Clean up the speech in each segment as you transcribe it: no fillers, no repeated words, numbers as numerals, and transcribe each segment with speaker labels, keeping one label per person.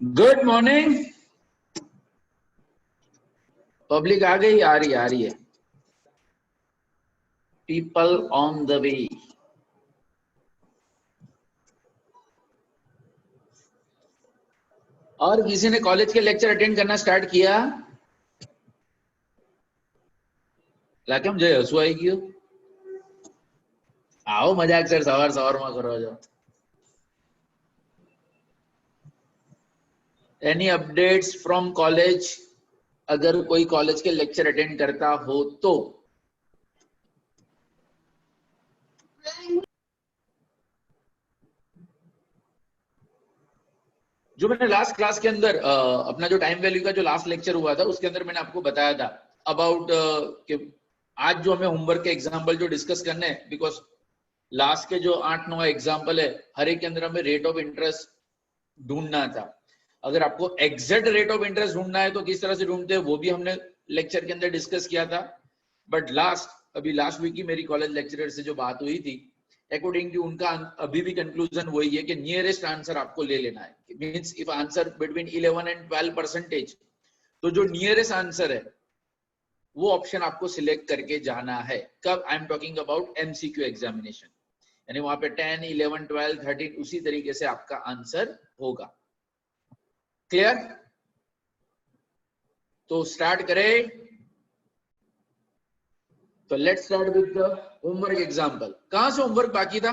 Speaker 1: Good morning. Public आ गई? आ रही है। People on the way. और किसी ने कॉलेज के लेक्चर अटेंड करना स्टार्ट किया? लाके हम जय हसू आई गयो। आओ मजाक सर सवार सवार में करो जो। Any updates from college? अगर कोई कॉलेज के लेक्चर अटेंड करता हो तो जो मैंने लास्ट क्लास के अंदर अपना जो टाइम वैल्यू का जो लास्ट लेक्चर हुआ था उसके अंदर मैंने आपको बताया था अबाउट कि आज जो हमें होमवर्क के एग्जांपल जो डिस्कस करने हैं, बिकॉज लास्ट के जो 8-9 एग्जांपल है हर एक के अंदर हमें रेट ऑफ इंटरेस्ट ढूंढना था। अगर आपको एग्जैक्ट रेट ऑफ इंटरेस्ट ढूंढना है तो किस तरह से ढूंढते हैं वो भी हमने लेक्चर के अंदर डिस्कस किया था। बट अभी लास्ट वीक की मेरी कॉलेज लेक्चरर से जो बात हुई थी, अकॉर्डिंग टू उनका अभी भी कंक्लूजन वही है कि नियरेस्ट आंसर आपको ले लेना है। Means if answer between 11 and 12%, तो जो नियरेस्ट आंसर है वो ऑप्शन आपको सिलेक्ट करके जाना है। कब? I am talking about MCQ examination, यानी वहां पे 10, 11, 12, 13 उसी तरीके से आपका आंसर होगा। क्लियर? तो स्टार्ट करें। तो let's start with the homework example. कहां से होमवर्क बाकी था?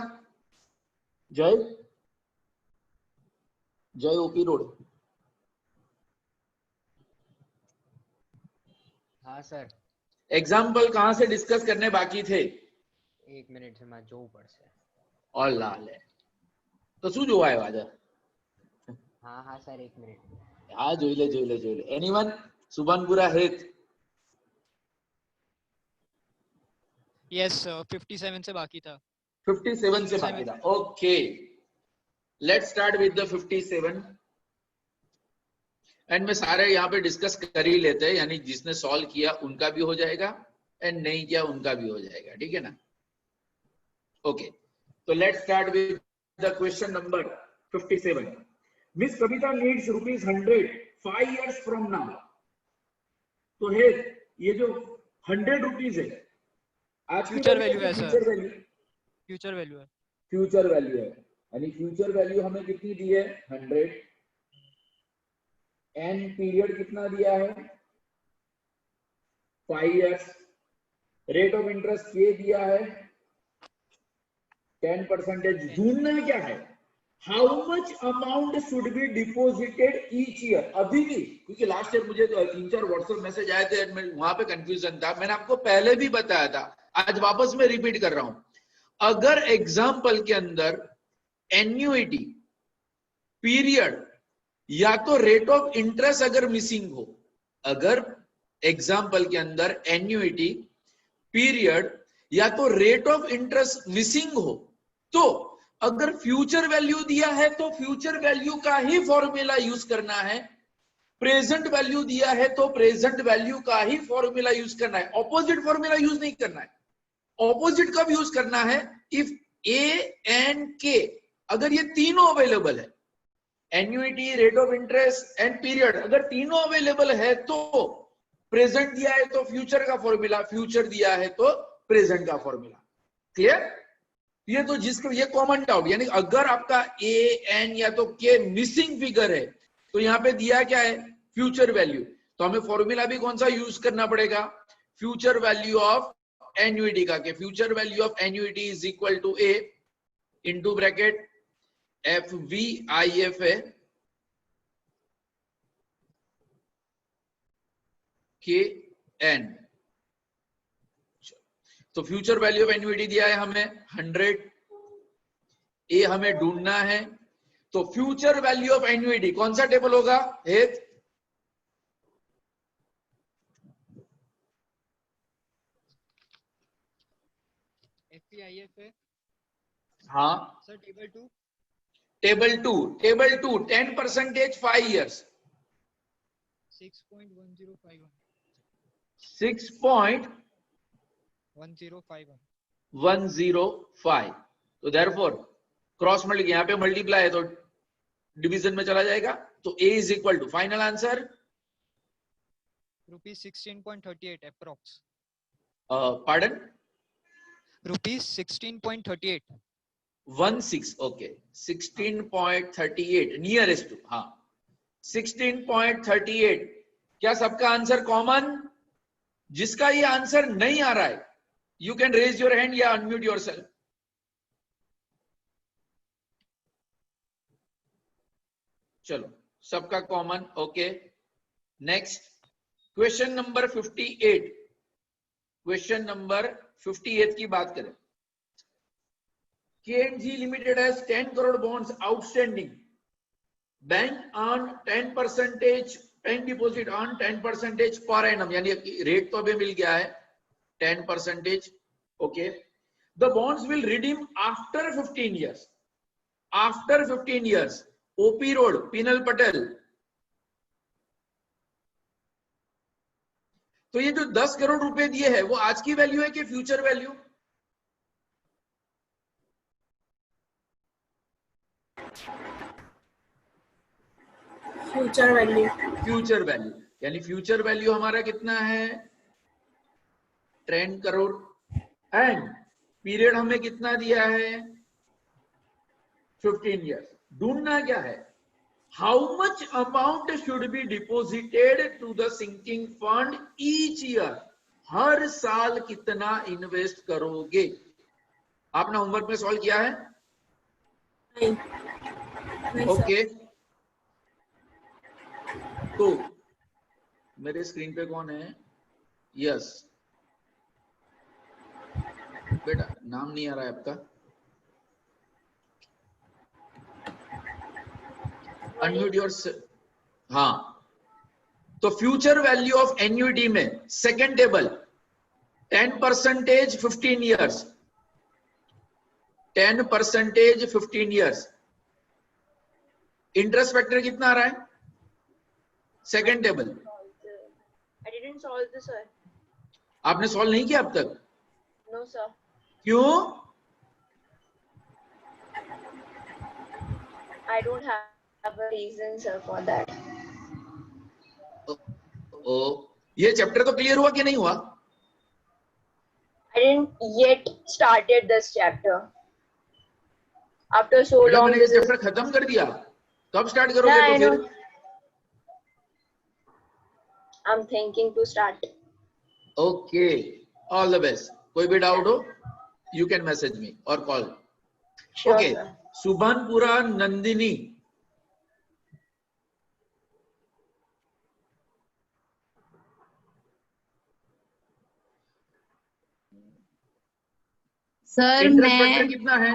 Speaker 1: जय ओपी रोड।
Speaker 2: हाँ सर।
Speaker 1: एग्जाम्पल कहां से डिस्कस करने बाकी थे?
Speaker 2: 1 મિનિટ से मैं जो ऊपर से
Speaker 1: और लाल है तो શું જોવા આવ્યા છે?
Speaker 2: हाँ हाँ सर 1 મિનિટ।
Speaker 1: હા જોઈ લે। એનીવન? સુભાનપુરા હેત?
Speaker 3: यस 57 से बाकी था।
Speaker 1: 57 से बाकी था। Okay, let's start with the 57 and में सारे यहाँ पे डिस्कस कर ही लेते हैं, यानी जिसने सॉल्व किया उनका भी हो जाएगा एंड नहीं किया उनका भी हो जाएगा। ठीक है ना? ओके, तो let's start with the question number 57। Miss Kavita needs ₹100 5 years from now. तो है ये जो 100 रुपीज है आज की
Speaker 3: फ्यूचर वैल्यू है sir.
Speaker 1: Future value,
Speaker 3: future value है।
Speaker 1: फ्यूचर वैल्यू है, यानी फ्यूचर वैल्यू हमें कितनी दी है? 100। एन पीरियड कितना दिया है? 5 years। रेट ऑफ इंटरेस्ट ये दिया है 10%। ढूंढना क्या है? How much amount should be deposited each year. अभी भी, क्योंकि लास्ट ईयर मुझे 3-4 व्हाट्सएप मैसेज आए थे, वहां पे कंफ्यूजन था। मैंने आपको पहले भी बताया था, आज वापस में रिपीट कर रहा हूं। अगर एग्जाम्पल के अंदर एन्युइटी, पीरियड या तो रेट ऑफ इंटरेस्ट अगर मिसिंग हो, अगर एग्जाम्पल के अंदर एन्युइटी, पीरियड या तो रेट ऑफ इंटरेस्ट मिसिंग हो, तो अगर फ्यूचर वैल्यू दिया है तो फ्यूचर वैल्यू का ही फॉर्मूला यूज करना है। प्रेजेंट वैल्यू दिया है तो प्रेजेंट वैल्यू का ही फॉर्मूला यूज करना है। ऑपोजिट फॉर्मूला यूज नहीं करना है। ऑपोजिट कब यूज करना है? इफ ए एंड के, अगर ये तीनों अवेलेबल है, annuity, rate of interest and period, अगर तीनों अवेलेबल है तो प्रेजेंट दिया है तो फ्यूचर का फॉर्मूला, फ्यूचर दिया है तो प्रेजेंट का फॉर्मूला। क्लियर? ये तो जिसको ये कॉमन डाउट, यानी अगर आपका ए एन या तो के मिसिंग फिगर है तो यहाँ पे दिया क्या है? Future value. तो हमें फॉर्मूला भी कौन सा यूज करना पड़ेगा? फ्यूचर वैल्यू ऑफ एन्युइटी का। Future value of annuity is equal to A into bracket F V I F है के एन। तो फ्यूचर वैल्यू ऑफ एन्युइटी दिया है हमें 100, ए हमें ढूंढना है। तो फ्यूचर वैल्यू ऑफ एन्युइटी कौन सा टेबल होगा? हेत
Speaker 3: एफपीआईएफ है।
Speaker 1: हाँ
Speaker 3: sir table 2।
Speaker 1: Table two 10% 5 years
Speaker 3: 6.1051।
Speaker 1: 6.105। तो देयरफॉर क्रॉस मल्टीप्लाई, यहाँ पे मल्टीप्लाई है तो डिवीजन में चला जाएगा, तो A is equal to final answer
Speaker 3: rupees 16.38 approx.
Speaker 1: Pardon
Speaker 3: rupees 16.38।
Speaker 1: 16 okay 16.38 nearest to, हाँ 16.38। क्या सबका आंसर कॉमन? जिसका ये आंसर नहीं आ रहा है you can raise your hand या अनम्यूट योरसेल्फ। चलो सबका common, okay. Next question number 58। Question number 58 की बात करें। KNG Limited has 10 crore bonds outstanding. Bank on 10% bank deposit on 10% per annum, यानी रेट तो अभी मिल गया है 10%, okay. The bonds will redeem after 15 years. After 15 years, OP Road, Pinal Patel. तो ये जो 10 करोड़ रुपए दिए है वो आज की वैल्यू है कि future value?
Speaker 4: Future value.
Speaker 1: Future value, यानी फ्यूचर वैल्यू हमारा कितना है 10 करोड़ एंड पीरियड हमें कितना दिया है 15 इयर्स। ढूंढना क्या है, how much amount should be deposited to the sinking fund each year. हर साल कितना इन्वेस्ट करोगे? आपने होमवर्क में सॉल्व किया है?
Speaker 4: नहीं
Speaker 1: ओके तो मेरे स्क्रीन पे कौन है? यस बेटा, नाम नहीं आ रहा है आपका, अनम्यूट योर। हाँ तो फ्यूचर वैल्यू ऑफ एन्युटी में second table 10% 15 years, 10% 15 years. Interest factor कितना आ रहा है second table?
Speaker 4: I didn't solve this, sir.
Speaker 1: आपने सॉल्व नहीं किया अब तक?
Speaker 4: No, sir.
Speaker 1: क्यों?
Speaker 4: I don't have a reason, sir, for that.
Speaker 1: ओ, ये चैप्टर तो क्लियर हुआ कि नहीं हुआ?
Speaker 4: I didn't yet started this chapter. After so
Speaker 1: बेटा
Speaker 4: long,
Speaker 1: मैंने ये
Speaker 4: this is.
Speaker 1: चैप्टर खत्म कर दिया, कब स्टार्ट करोगे?
Speaker 4: Yeah, I
Speaker 1: तो
Speaker 4: know.
Speaker 1: फिर
Speaker 4: I'm thinking to start.
Speaker 1: Okay, all the best. कोई भी डाउट हो यू कैन मैसेज मी और call.
Speaker 4: Sure,
Speaker 1: okay
Speaker 4: sir.
Speaker 1: Subhanpura Nandini.
Speaker 5: Sir
Speaker 1: interest factor
Speaker 5: मैं
Speaker 1: कितना है?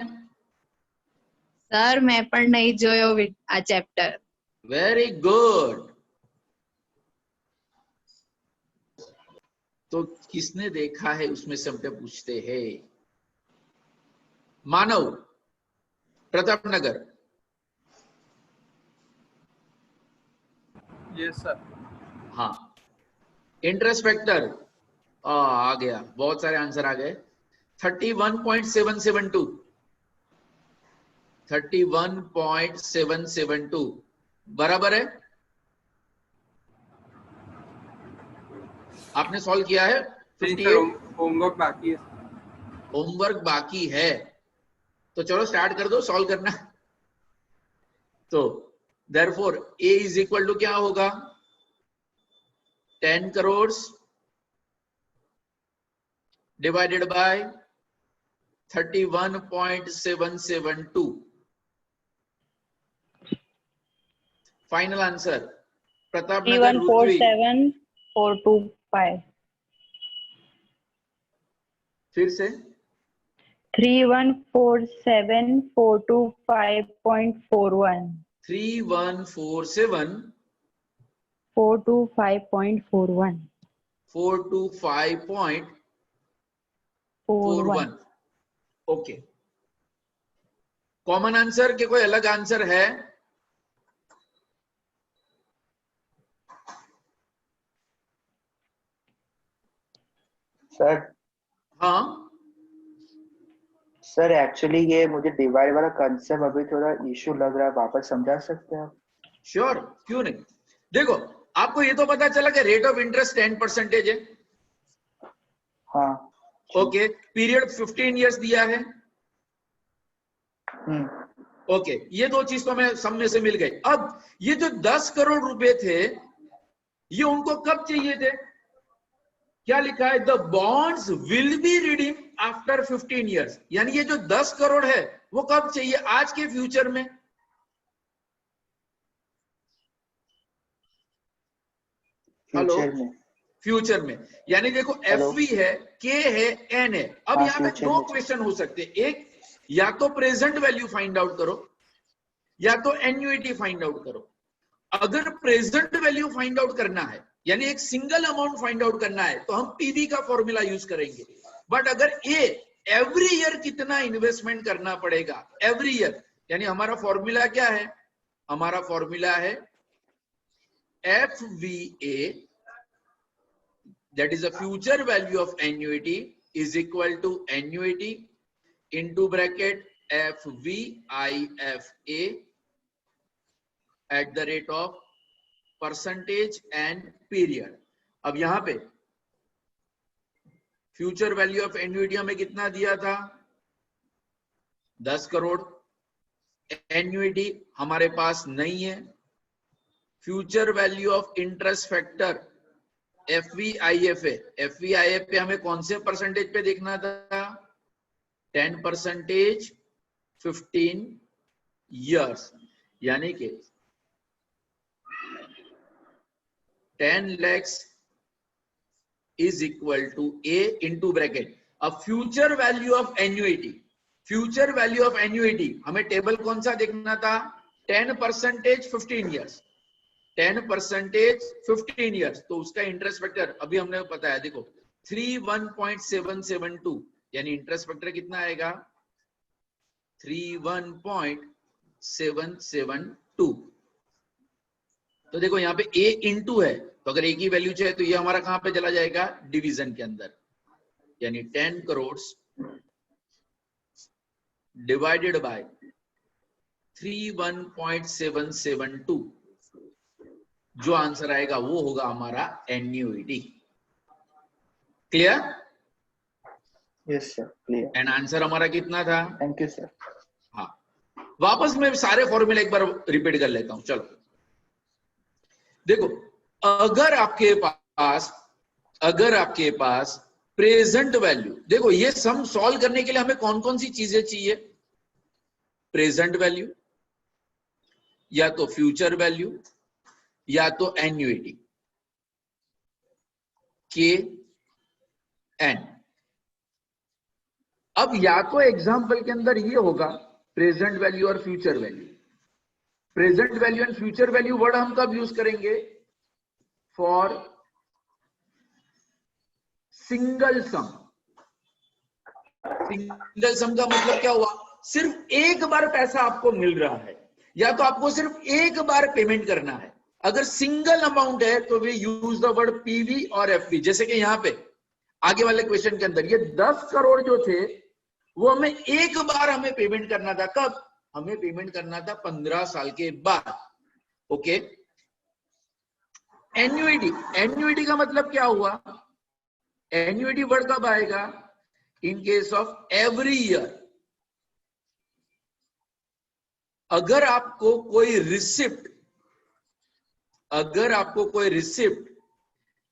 Speaker 5: सर मैं પણ નહીં જોયો આ ચેપ્ટર।
Speaker 1: Very good. तो किसने देखा है उसमें से हमसे पूछते हैं। मानव, प्रताप नगर।
Speaker 6: Yes sir.
Speaker 1: हाँ इंटरेस्ट फैक्टर आ गया, बहुत सारे आंसर आ गए। 31.772, 31.772 बराबर है। आपने सॉल्व किया है? 58
Speaker 6: होमवर्क बाकी है।
Speaker 1: होमवर्क बाकी है तो चलो स्टार्ट कर दो सॉल्व करना। तो therefore A is equal to क्या होगा 10 crore divided by 31.772। Final answer Pratap Nagar रुद्वी।
Speaker 7: 3147425।
Speaker 1: फिर से
Speaker 7: 3147425.41।
Speaker 1: 3147
Speaker 7: 425.41।
Speaker 1: 425.41। ओके कॉमन आंसर के कोई अलग आंसर है?
Speaker 8: सर
Speaker 1: हाँ
Speaker 6: सर एक्चुअली ये मुझे डिवाइड वाला कंसेप्ट अभी थोड़ा इशू लग रहा है, वापस समझा सकते हैं आप?
Speaker 1: श्योर, क्यों नहीं। देखो आपको ये तो पता चला कि रेट ऑफ इंटरेस्ट 10% है।
Speaker 6: हाँ।
Speaker 1: ओके, पीरियड 15 इयर्स दिया है। ओके, ये दो चीज तो हमें सब में से मिल गई। अब ये जो 10 करोड़ रुपए थे, ये उनको कब चाहिए थे? क्या लिखा है? The bonds will be redeem after 15 years. यानी ये जो 10 करोड़ है वो कब चाहिए? आज के फ्यूचर में। हेलो, फ्यूचर में। यानी देखो एफ है, के है, एन है। अब यहाँ पे दो क्वेश्चन हो सकते हैं। एक, या तो प्रेजेंट वैल्यू फाइंड आउट करो या तो एन्युइटी फाइंड आउट करो। अगर प्रेजेंट वैल्यू फाइंड आउट करना है, यानी एक सिंगल अमाउंट फाइंड आउट करना है, तो हम पीवी का फॉर्मूला यूज करेंगे। बट अगर एवरी ईयर कितना इन्वेस्टमेंट करना पड़ेगा, एवरी ईयर, यानी हमारा फॉर्मूला क्या है? हमारा फॉर्मूला है FVA, that is a future value of annuity, is equal to annuity into bracket FVIFA at the rate of percentage and period। अब यहां पे फ्यूचर वैल्यू ऑफ एन्युइटी हमें कितना दिया था? 10 करोड़। एन्युइटी हमारे पास नहीं है। Future value of interest factor FVIFA, FVIFA हमें कौन से परसेंटेज पे देखना था? 10%, 15 years, यानी कि 10 lakhs is equal to A into bracket। अब future value of annuity, future value of annuity हमें टेबल कौन सा देखना था? 10%, 15 years, 10%, 15 years। तो उसका इंटरेस्ट फैक्टर अभी हमने बताया, देखो 31.772, यानी इंटरेस्ट फैक्टर कितना आएगा? 31.772। तो देखो यहाँ पे A इंटू है, तो अगर A की वैल्यू चाहिए तो ये हमारा कहां पे चला जाएगा? डिवीजन के अंदर। यानी 10 करोड़ डिवाइडेड बाय 31.772, जो आंसर आएगा वो होगा हमारा annuity. Clear?
Speaker 6: Yes sir, clear.
Speaker 1: And answer हमारा कितना था?
Speaker 6: Thank you sir.
Speaker 1: हाँ, वापस मैं सारे फॉर्मूले एक बार रिपीट कर लेता हूं। चलो देखो, अगर आपके पास प्रेजेंट वैल्यू, देखो ये सम सॉल्व करने के लिए हमें कौन कौन सी चीजें चाहिए? प्रेजेंट वैल्यू, या तो फ्यूचर वैल्यू, या तो एन्युइटी, के एन। अब या तो एग्जांपल के अंदर ये होगा प्रेजेंट वैल्यू और future value. Present value and future value word हम कब यूज करेंगे? For single sum. Single sum का मतलब क्या हुआ? सिर्फ एक बार पैसा आपको मिल रहा है, या तो आपको सिर्फ एक बार पेमेंट करना है। अगर सिंगल अमाउंट है तो वे यूज द वर्ड पीवी और एफवी। जैसे कि यहां पे आगे वाले क्वेश्चन के अंदर ये 10 करोड़ जो थे वो हमें एक बार हमें पेमेंट करना था। कब? हमें पेमेंट करना था 15 साल के बाद। ओके, एन्युइटी, एन्युइटी का मतलब क्या हुआ? एन्युइटी वर्ड कब आएगा? इन केस ऑफ एवरी ईयर। अगर आपको कोई रिसिप्ट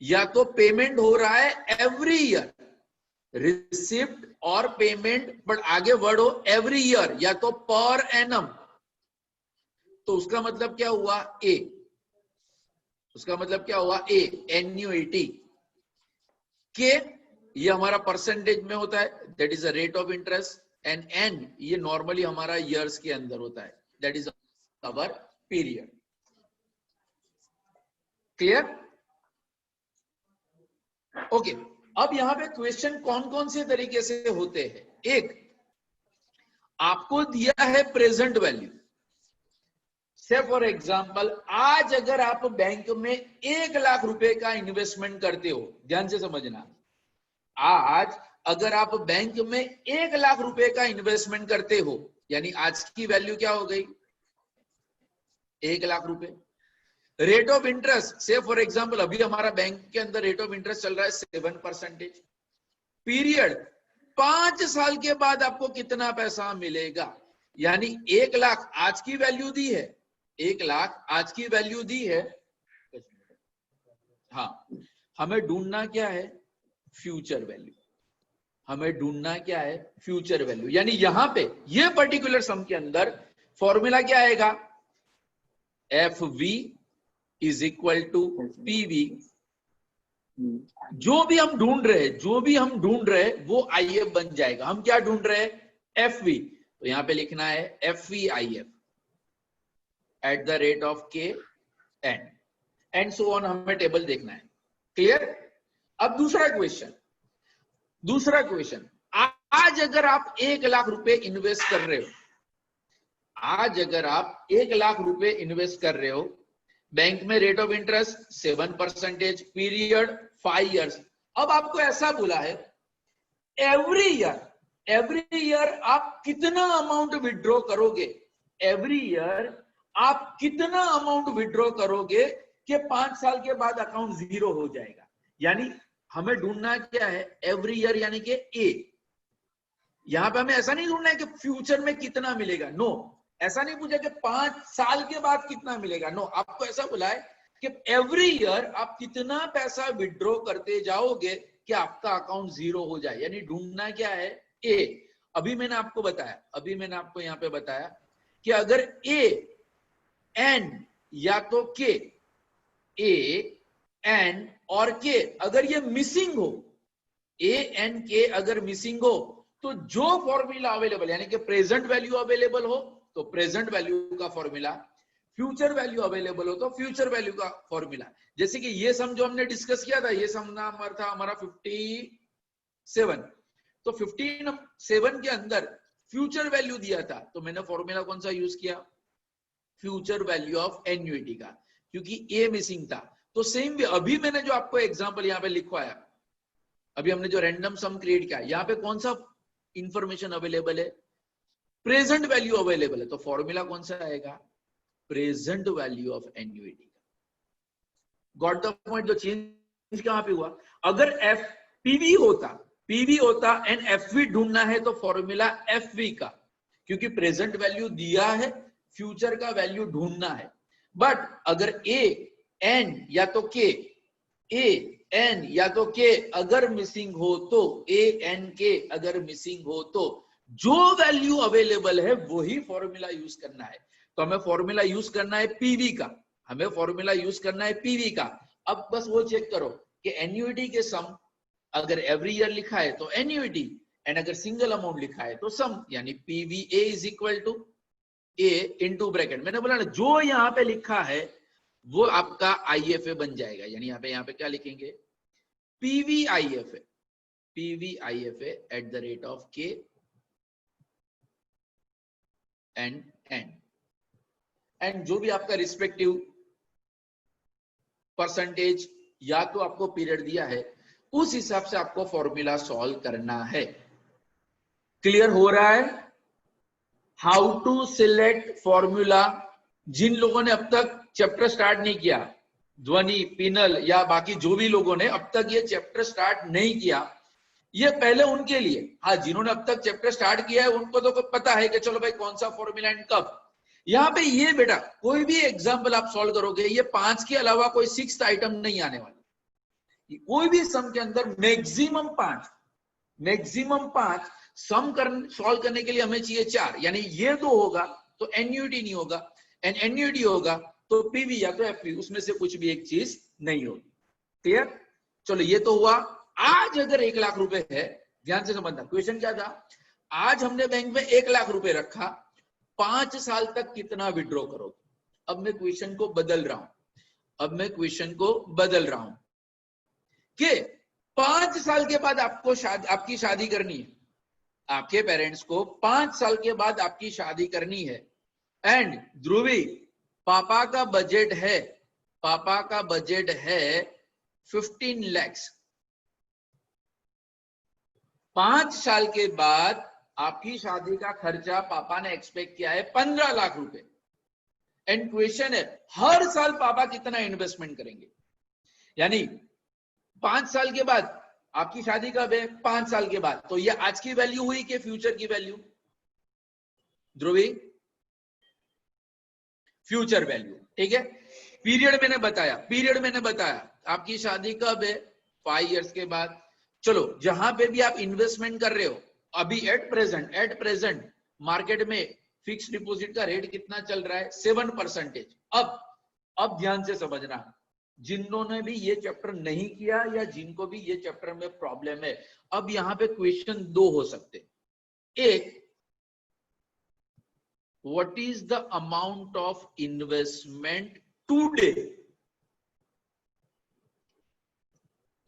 Speaker 1: या तो पेमेंट हो रहा है एवरी ईयर, रिसिप्ट और पेमेंट, बट आगे वर्ड हो एवरी ईयर या तो पर एनम, तो उसका मतलब क्या हुआ? ए। उसका मतलब क्या हुआ? A, annuity. के ये हमारा परसेंटेज में होता है, that is a rate of interest. And N ये नॉर्मली हमारा ईयर्स के अंदर होता है, that is our period. Clear? Okay, अब यहां पे क्वेश्चन कौन कौन से तरीके से होते हैं? एक, आपको दिया है प्रेजेंट वैल्यू। से फॉर एग्जांपल, आज अगर आप बैंक में 1 लाख रुपए का इन्वेस्टमेंट करते हो, ध्यान से समझना, आज अगर आप बैंक में 1 लाख रुपए का इन्वेस्टमेंट करते हो, यानी आज की वैल्यू क्या हो गई, 1 लाख रुपए। रेट ऑफ इंटरेस्ट से फॉर एग्जांपल अभी हमारा बैंक के अंदर रेट ऑफ इंटरेस्ट चल रहा है 7%। पीरियड 5 साल के बाद आपको कितना पैसा मिलेगा, यानी 1 लाख आज की वैल्यू दी है, 1 लाख आज की वैल्यू दी है। हाँ, हमें ढूंढना क्या है, फ्यूचर वैल्यू। हमें ढूंढना क्या है, फ्यूचर वैल्यू। यानी यहां पे ये पर्टिकुलर सम के अंदर फॉर्मूला क्या आएगा, F V is equal to P V. जो भी हम ढूंढ रहे हैं वो आई एफ बन जाएगा। हम क्या ढूंढ रहे हैं, एफ वी, तो यहां पे लिखना है F V I F at the rate of K and so on. हमें टेबल देखना है। क्लियर। अब दूसरा क्वेश्चन, आज अगर आप 1 लाख रुपए इन्वेस्ट कर रहे हो, आज अगर आप 1 लाख रुपए इन्वेस्ट कर रहे हो, बैंक में rate of interest 7%, period 5 years. अब आपको ऐसा बोला है एवरी ईयर आप कितना अमाउंट विड्रॉ करोगे, एवरी ईयर आप कितना अमाउंट विड्रॉ करोगे कि 5 साल के बाद अकाउंट 0 हो जाएगा। यानी हमें ढूंढना क्या है, एवरी ईयर, यानी कि ए। यहां पे हमें ऐसा नहीं ढूंढना है कि फ्यूचर में कितना मिलेगा, नो। ऐसा नहीं पूछा कि 5 साल के बाद कितना मिलेगा, नो। आपको ऐसा बोला है कि एवरी ईयर आप कितना पैसा विड्रॉ करते जाओगे कि आपका अकाउंट 0 हो जाए। यानी ढूंढना क्या है, ए। अभी मैंने आपको यहां पे बताया कि अगर ए एन या तो के, ए एन और के अगर ये मिसिंग हो, ए एन के अगर मिसिंग हो, तो जो फॉर्मूला अवेलेबल, यानी कि प्रेजेंट वैल्यू अवेलेबल हो तो प्रेजेंट वैल्यू का फॉर्मूला, फ्यूचर वैल्यू अवेलेबल हो तो फ्यूचर वैल्यू का फॉर्मूला। जैसे कि ये सम जो हमने डिस्कस किया था, ये सम नंबर था हमारा 57। तो 57 के अंदर फ्यूचर वैल्यू दिया था, तो मैंने फॉर्मूला कौन सा यूज किया, फ्यूचर वैल्यू ऑफ एन्युइटी का, क्योंकि ए मिसिंग था। तो सेम भी अभी मैंने जो आपको एग्जांपल यहाँ पे लिखवाया, अभी हमने जो रैंडम सम क्रिएट किया, यहाँ पे कौन सा इंफॉर्मेशन अवेलेबल है, प्रेजेंट वैल्यू अवेलेबल है। तो फॉर्मूला कौन सा आएगा, present value of annuity. Got the point. जो चेंज कहां पे हुआ, अगर एफ पीवी होता एंड एफवी ढूंढना है तो फॉर्मूला एफवी का, क्योंकि प्रेजेंट वैल्यू दिया है, फ्यूचर का वैल्यू ढूंढना है। बट अगर ए एन या तो के, ए एन या तो के अगर मिसिंग हो तो, ए एन के अगर मिसिंग हो तो जो वैल्यू अवेलेबल है वही फॉर्मूला यूज करना है। तो हमें फॉर्मूला यूज करना है पीवी का, हमें फॉर्मूला यूज करना है पीवी का। अब बस वो चेक करो कि एन्युइटी के सम अगर एवरी ईयर लिखा है तो एन्युइटी, एंड अगर सिंगल अमाउंट लिखा है तो सम, यानी PVA is equal to A into bracket. मैंने बोला ना, जो यहाँ पे लिखा है वो आपका आईएफए बन जाएगा। यानी यहाँ पे क्या लिखेंगे, पीवीआईएफए, पीवीआईएफए eight the rate of K and जो भी आपका रिस्पेक्टिव परसेंटेज या तो आपको पीरियड दिया है, उस हिसाब से आपको फॉर्मूला सॉल्व करना है। क्लियर हो रहा है। How to select formula. जिन लोगों ने अब तक चैप्टर स्टार्ट नहीं किया, ध्वनि, पिनल या बाकी जो भी लोगों ने अब तक ये चैप्टर स्टार्ट नहीं किया, ये पहले उनके लिए। हाँ, जिन्होंने अब तक चैप्टर स्टार्ट किया है उनको तो पता है कि चलो भाई कौन सा फॉर्मूला एंड कब। यहाँ पे ये बेटा कोई भी एग्जाम्पल आप सॉल्व करोगे, ये 5 के अलावा कोई 6th आइटम नहीं आने वाला। कोई भी सम के अंदर मैक्सिमम 5 सम सॉल्व करने के लिए हमें चाहिए 4, यानी ये 2 होगा तो एन्युइटी नहीं होगा, एंड एन्युइटी होगा तो पीवी या तो एफवी, उसमें से कुछ भी एक चीज नहीं होगी। क्लियर। चलो ये तो हुआ। आज अगर 1 लाख रुपए है, ध्यान से समझना, क्वेश्चन क्या था, आज हमने बैंक में 1 लाख रुपए रखा, 5 साल तक कितना विड्रॉ करोगे। अब मैं क्वेश्चन को बदल रहा हूं, कि 5 साल के बाद आपको आपकी शादी करनी है, आपके पेरेंट्स को 5 साल के बाद आपकी शादी करनी है, एंड ध्रुवी पापा का बजट है 15 lakhs। 5 साल के बाद आपकी शादी का खर्चा पापा ने एक्सपेक्ट किया है 15 लाख रुपए। एंड क्वेश्चन है हर साल पापा कितना इन्वेस्टमेंट करेंगे। यानी 5 साल के बाद आपकी शादी कब है? 5 साल के बाद। तो ये आज की वैल्यू हुई कि फ्यूचर की वैल्यू? ध्रुवी, फ्यूचर वैल्यू। ठीक है, पीरियड मैंने बताया आपकी शादी कब है? 5 इयर्स के बाद। चलो, जहां पे भी आप इन्वेस्टमेंट कर रहे हो अभी एट प्रेजेंट मार्केट में फिक्स डिपॉजिट का रेट कितना चल रहा है? 7%। अब ध्यान से समझना, जिन्होंने भी ये चैप्टर नहीं किया या जिनको भी ये चैप्टर में प्रॉब्लम है, अब यहां पे क्वेश्चन 2 हो सकते। एक, what is the amount of investment today?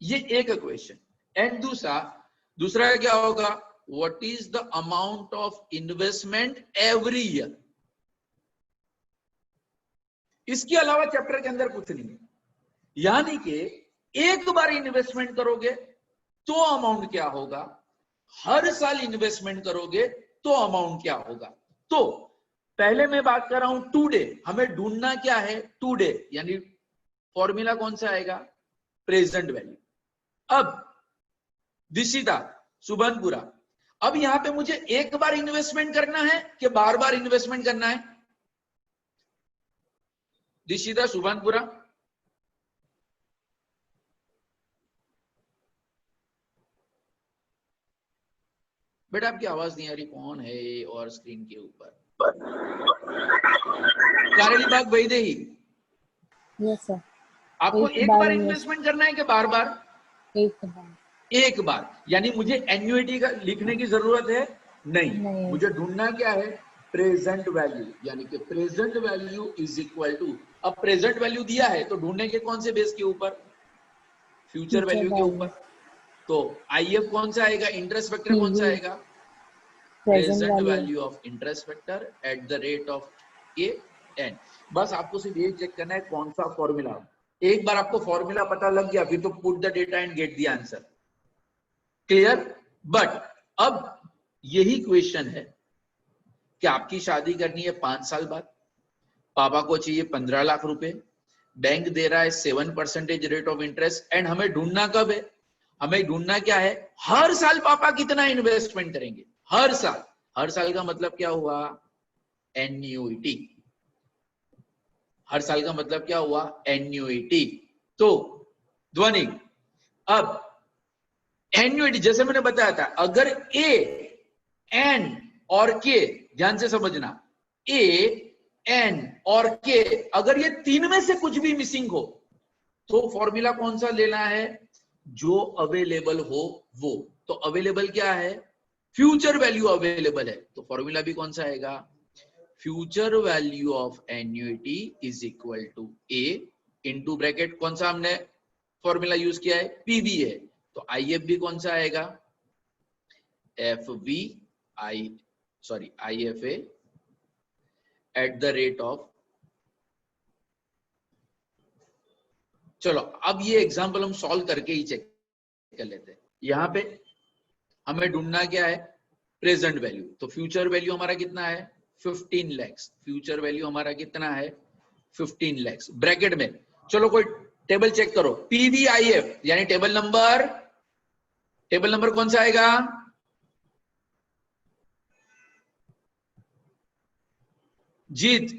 Speaker 1: ये एक क्वेश्चन। एंड दूसरा क्या होगा? What is the amount of investment every year? इसके अलावा चैप्टर के अंदर कुछ नहीं है। यानी कि एक बार इन्वेस्टमेंट करोगे तो अमाउंट क्या होगा, हर साल इन्वेस्टमेंट करोगे तो अमाउंट क्या होगा। तो पहले मैं बात कर रहा हूं टुडे। हमें ढूंढना क्या है? टुडे, यानी फॉर्मूला कौन सा आएगा? Present value. अब दिशिता, सुबनपुरा, अब यहां पे मुझे एक बार इन्वेस्टमेंट करना है कि बार बार इन्वेस्टमेंट करना है? दिशिता, सुबनपुरा, बेटा आपकी आवाज नहीं आ रही। कौन है और स्क्रीन के ऊपर? कारेली बाग वैदेही,
Speaker 7: यस सर।
Speaker 1: आपको
Speaker 7: एक
Speaker 1: एक
Speaker 7: बार
Speaker 1: बार इन्वेस्टमेंट करना है कि बार बार?
Speaker 7: एक बार।
Speaker 1: एक बार। यानी मुझे एन्युइटी का लिखने की जरूरत है? नहीं। मुझे ढूंढना क्या है? Present value. यानी कि present value is equal to, अब प्रेजेंट वैल्यू दिया है तो ढूंढने के कौन से बेस के ऊपर? फ्यूचर वैल्यू के ऊपर। तो आईएफ कौन सा आएगा? इंटरेस्ट फैक्टर कौन सा आएगा? Present value of interest factor at the rate of A N. बस आपको सिर्फ ये चेक करना है कौन सा फॉर्मूला। एक बार आपको फॉर्मूला पता लग गया फिर तो put the data and get the answer. Clear? But अब यही क्वेश्चन है कि आपकी शादी करनी है 5 साल बाद, पापा को चाहिए 15 लाख रुपए, बैंक दे रहा है 7% रेट ऑफ इंटरेस्ट, एंड हमें ढूंढना कब है? हमें ढूंढना क्या है? हर साल पापा कितना इन्वेस्टमेंट करेंगे। हर साल का मतलब क्या हुआ? एन्युइटी। हर साल का मतलब क्या हुआ? एन्युइटी। तो ध्वनि, अब एन्युइटी जैसे मैंने बताया था, अगर ए, एन और के, ध्यान से समझना, ए, एन और के, अगर ये तीन में से कुछ भी मिसिंग हो तो फॉर्मूला कौन सा लेना है? जो अवेलेबल हो वो। तो अवेलेबल क्या है? फ्यूचर वैल्यू अवेलेबल है, तो फॉर्मूला भी कौन सा आएगा? Future value of annuity is equal to A into bracket, कौन सा हमने फॉर्मूला यूज किया है? पीवी है, तो आईएफ भी कौन सा आएगा? FV IFA eight the rate of. चलो अब ये एग्जांपल हम सॉल्व करके ही चेक कर लेते हैं। यहां पे हमें ढूंढना क्या है? Present value. तो फ्यूचर वैल्यू हमारा कितना है? 15 lakhs। फ्यूचर वैल्यू हमारा कितना है? 15 lakhs। ब्रैकेट में चलो कोई टेबल चेक करो, पीवीआईएफ यानी टेबल नंबर कौन सा आएगा? जीत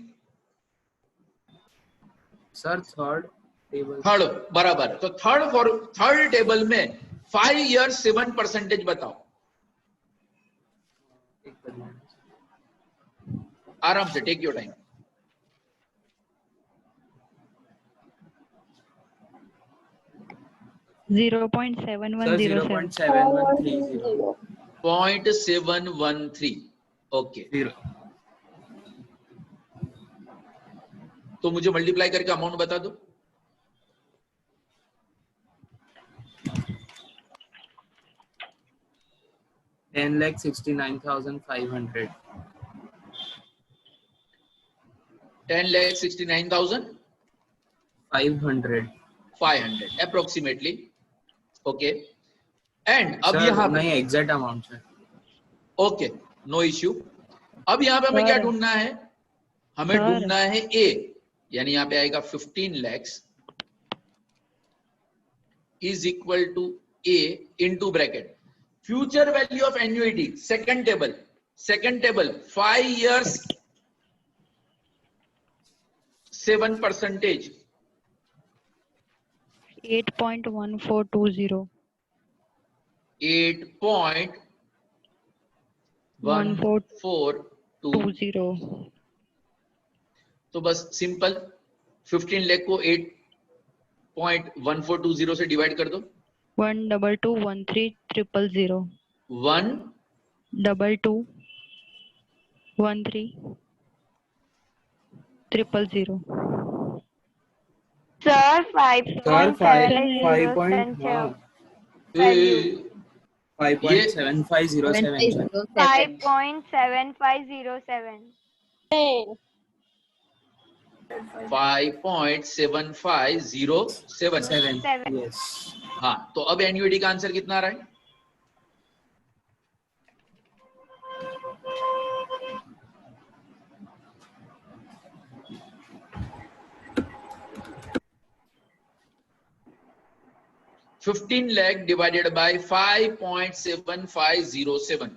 Speaker 6: सर थर्ड टेबल।
Speaker 1: थर्ड, बराबर। तो थर्ड टेबल में 5 years 7% बताओ। आराम से, take your time.
Speaker 7: Zero point seven one zero seven.
Speaker 1: 0.713। Okay, तो मुझे मल्टीप्लाई करके अमाउंट बता दो।
Speaker 6: $10,69,500.
Speaker 1: 10,69,500 approximately. Okay, एंड अब यहाँ पे
Speaker 8: नहीं एग्जैक्ट अमाउंट है।
Speaker 1: Okay, no issue. अब यहाँ पे हमें क्या ढूंढना है? हमें
Speaker 7: सर।
Speaker 1: ढूंढना है ए, यानी यहाँ पे आएगा 15 lakhs is equal to A into bracket future value of annuity, second table 5 years 7%,
Speaker 7: 8.1420.
Speaker 1: 8.1420। तो बस सिंपल 15 लाख को 8.1420 से डिवाइड कर दो।
Speaker 7: 1221300. 1221300.
Speaker 9: Sir,
Speaker 8: sir 5.7507
Speaker 9: 5.7507.
Speaker 1: 5.7507।
Speaker 8: यस।
Speaker 1: हाँ, तो अब एन्युइटी का आंसर कितना आ रहा है? $15 lakh divided by 5.7507।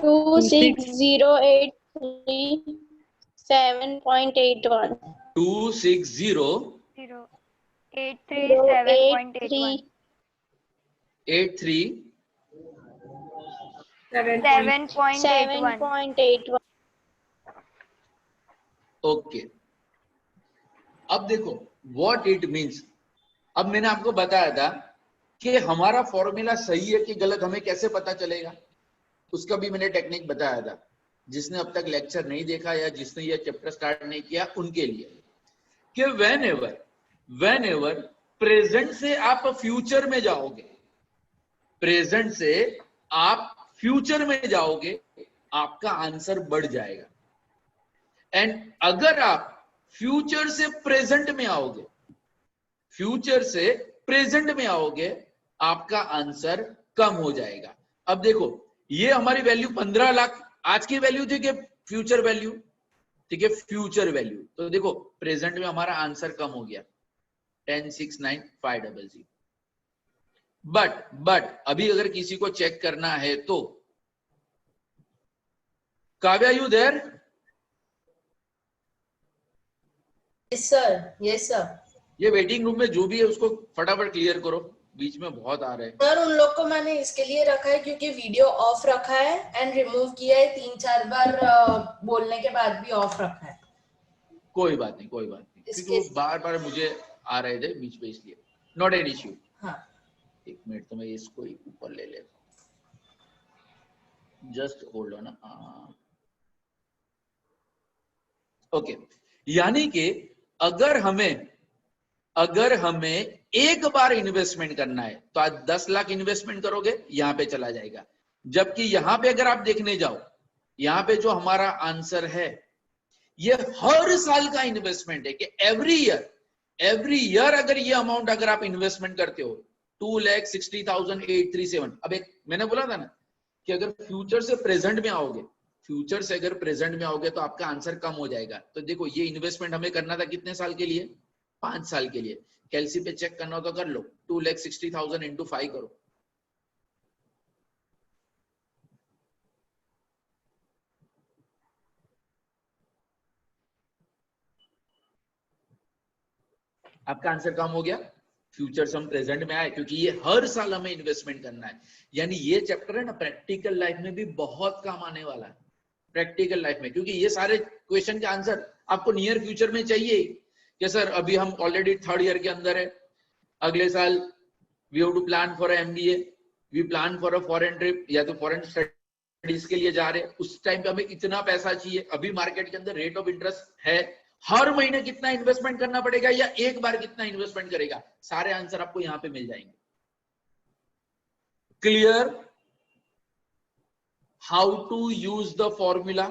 Speaker 4: 26083.81.
Speaker 1: 26083.81।
Speaker 4: 7.81.
Speaker 1: ओके, अब देखो व्हाट इट मींस। अब मैंने आपको बताया था कि हमारा फॉर्मूला सही है कि गलत हमें कैसे पता चलेगा, उसका भी मैंने टेक्निक बताया था। जिसने अब तक लेक्चर नहीं देखा या जिसने ये चैप्टर स्टार्ट नहीं किया उनके लिए, कि व्हेनेवर प्रेजेंट से आप फ्यूचर में जाओगे, प्रेजेंट से आप फ्यूचर में जाओगे, आपका आंसर बढ़ जाएगा। एंड अगर आप फ्यूचर से प्रेजेंट में आओगे, फ्यूचर से प्रेजेंट में आओगे, आपका आंसर कम हो जाएगा। अब देखो, ये हमारी वैल्यू 15 लाख आज की वैल्यू थी कि फ्यूचर वैल्यू? ठीक है, फ्यूचर वैल्यू। तो देखो प्रेजेंट में हमारा आंसर कम हो गया 10,69,500। बट अभी अगर किसी को चेक करना है तो Kavya, you there?
Speaker 10: Yes sir.
Speaker 1: ये वेटिंग रूम में जो भी है उसको फटाफट क्लियर करो, बीच में बहुत आ रहे हैं।
Speaker 10: सर उन लोग को मैंने इसके लिए रखा है क्योंकि वीडियो ऑफ रखा है एंड रिमूव किया है 3-4 बार बोलने के बाद भी ऑफ रखा है।
Speaker 1: कोई बात नहीं, क्योंकि वो बार मुझे आ रहे थे बीच में, इसलिए नॉट एन इश्यू।
Speaker 10: हाँ।
Speaker 1: एक मिनट, तो मैं इसको ही ऊपर ले लेता हूँ, जस्ट होल्ड ऑन। ओके, यानी कि अगर हमें एक बार इन्वेस्टमेंट करना है तो आज 10 लाख इन्वेस्टमेंट करोगे, यहां पे चला जाएगा। जबकि यहां पे अगर आप देखने जाओ, यहां पे जो हमारा आंसर है ये हर साल का इन्वेस्टमेंट है कि एवरी ईयर अगर ये अमाउंट अगर आप इन्वेस्टमेंट करते हो 2,60,837। अब एक मैंने बोला था ना कि अगर फ्यूचर से प्रेजेंट में आओगे, तो आपका आंसर कम हो जाएगा। तो देखो ये इन्वेस्टमेंट हमें करना था कितने साल के लिए? 5 साल के लिए। कैलसी पे चेक करना हो तो कर लो, 2,60,000 इंटू 5 करो। आपका आंसर कम हो गया। फ्यूचर से हम प्रेजेंट में आए क्योंकि ये हर साल हमें इन्वेस्टमेंट करना है। यानी ये चैप्टर है ना, प्रैक्टिकल लाइफ में भी बहुत काम आने वाला है। प्रैक्टिकल लाइफ में, क्योंकि ये सारे क्वेश्चन के आंसर आपको नियर फ्यूचर में चाहिए कि सर अभी हम ऑलरेडी 3rd ईयर के अंदर है, अगले साल we have to plan for MBA, we plan for a foreign trip या तो फॉरेन स्टडीज के लिए जा रहे हैं, उस टाइम पे हमें इतना पैसा चाहिए। अभी मार्केट के अंदर रेट ऑफ इंटरेस्ट है, हर महीने कितना इन्वेस्टमेंट करना पड़ेगा या एक बार कितना इन्वेस्टमेंट करेगा, सारे आंसर आपको यहां पे मिल जाएंगे। Clear? How to use the formula.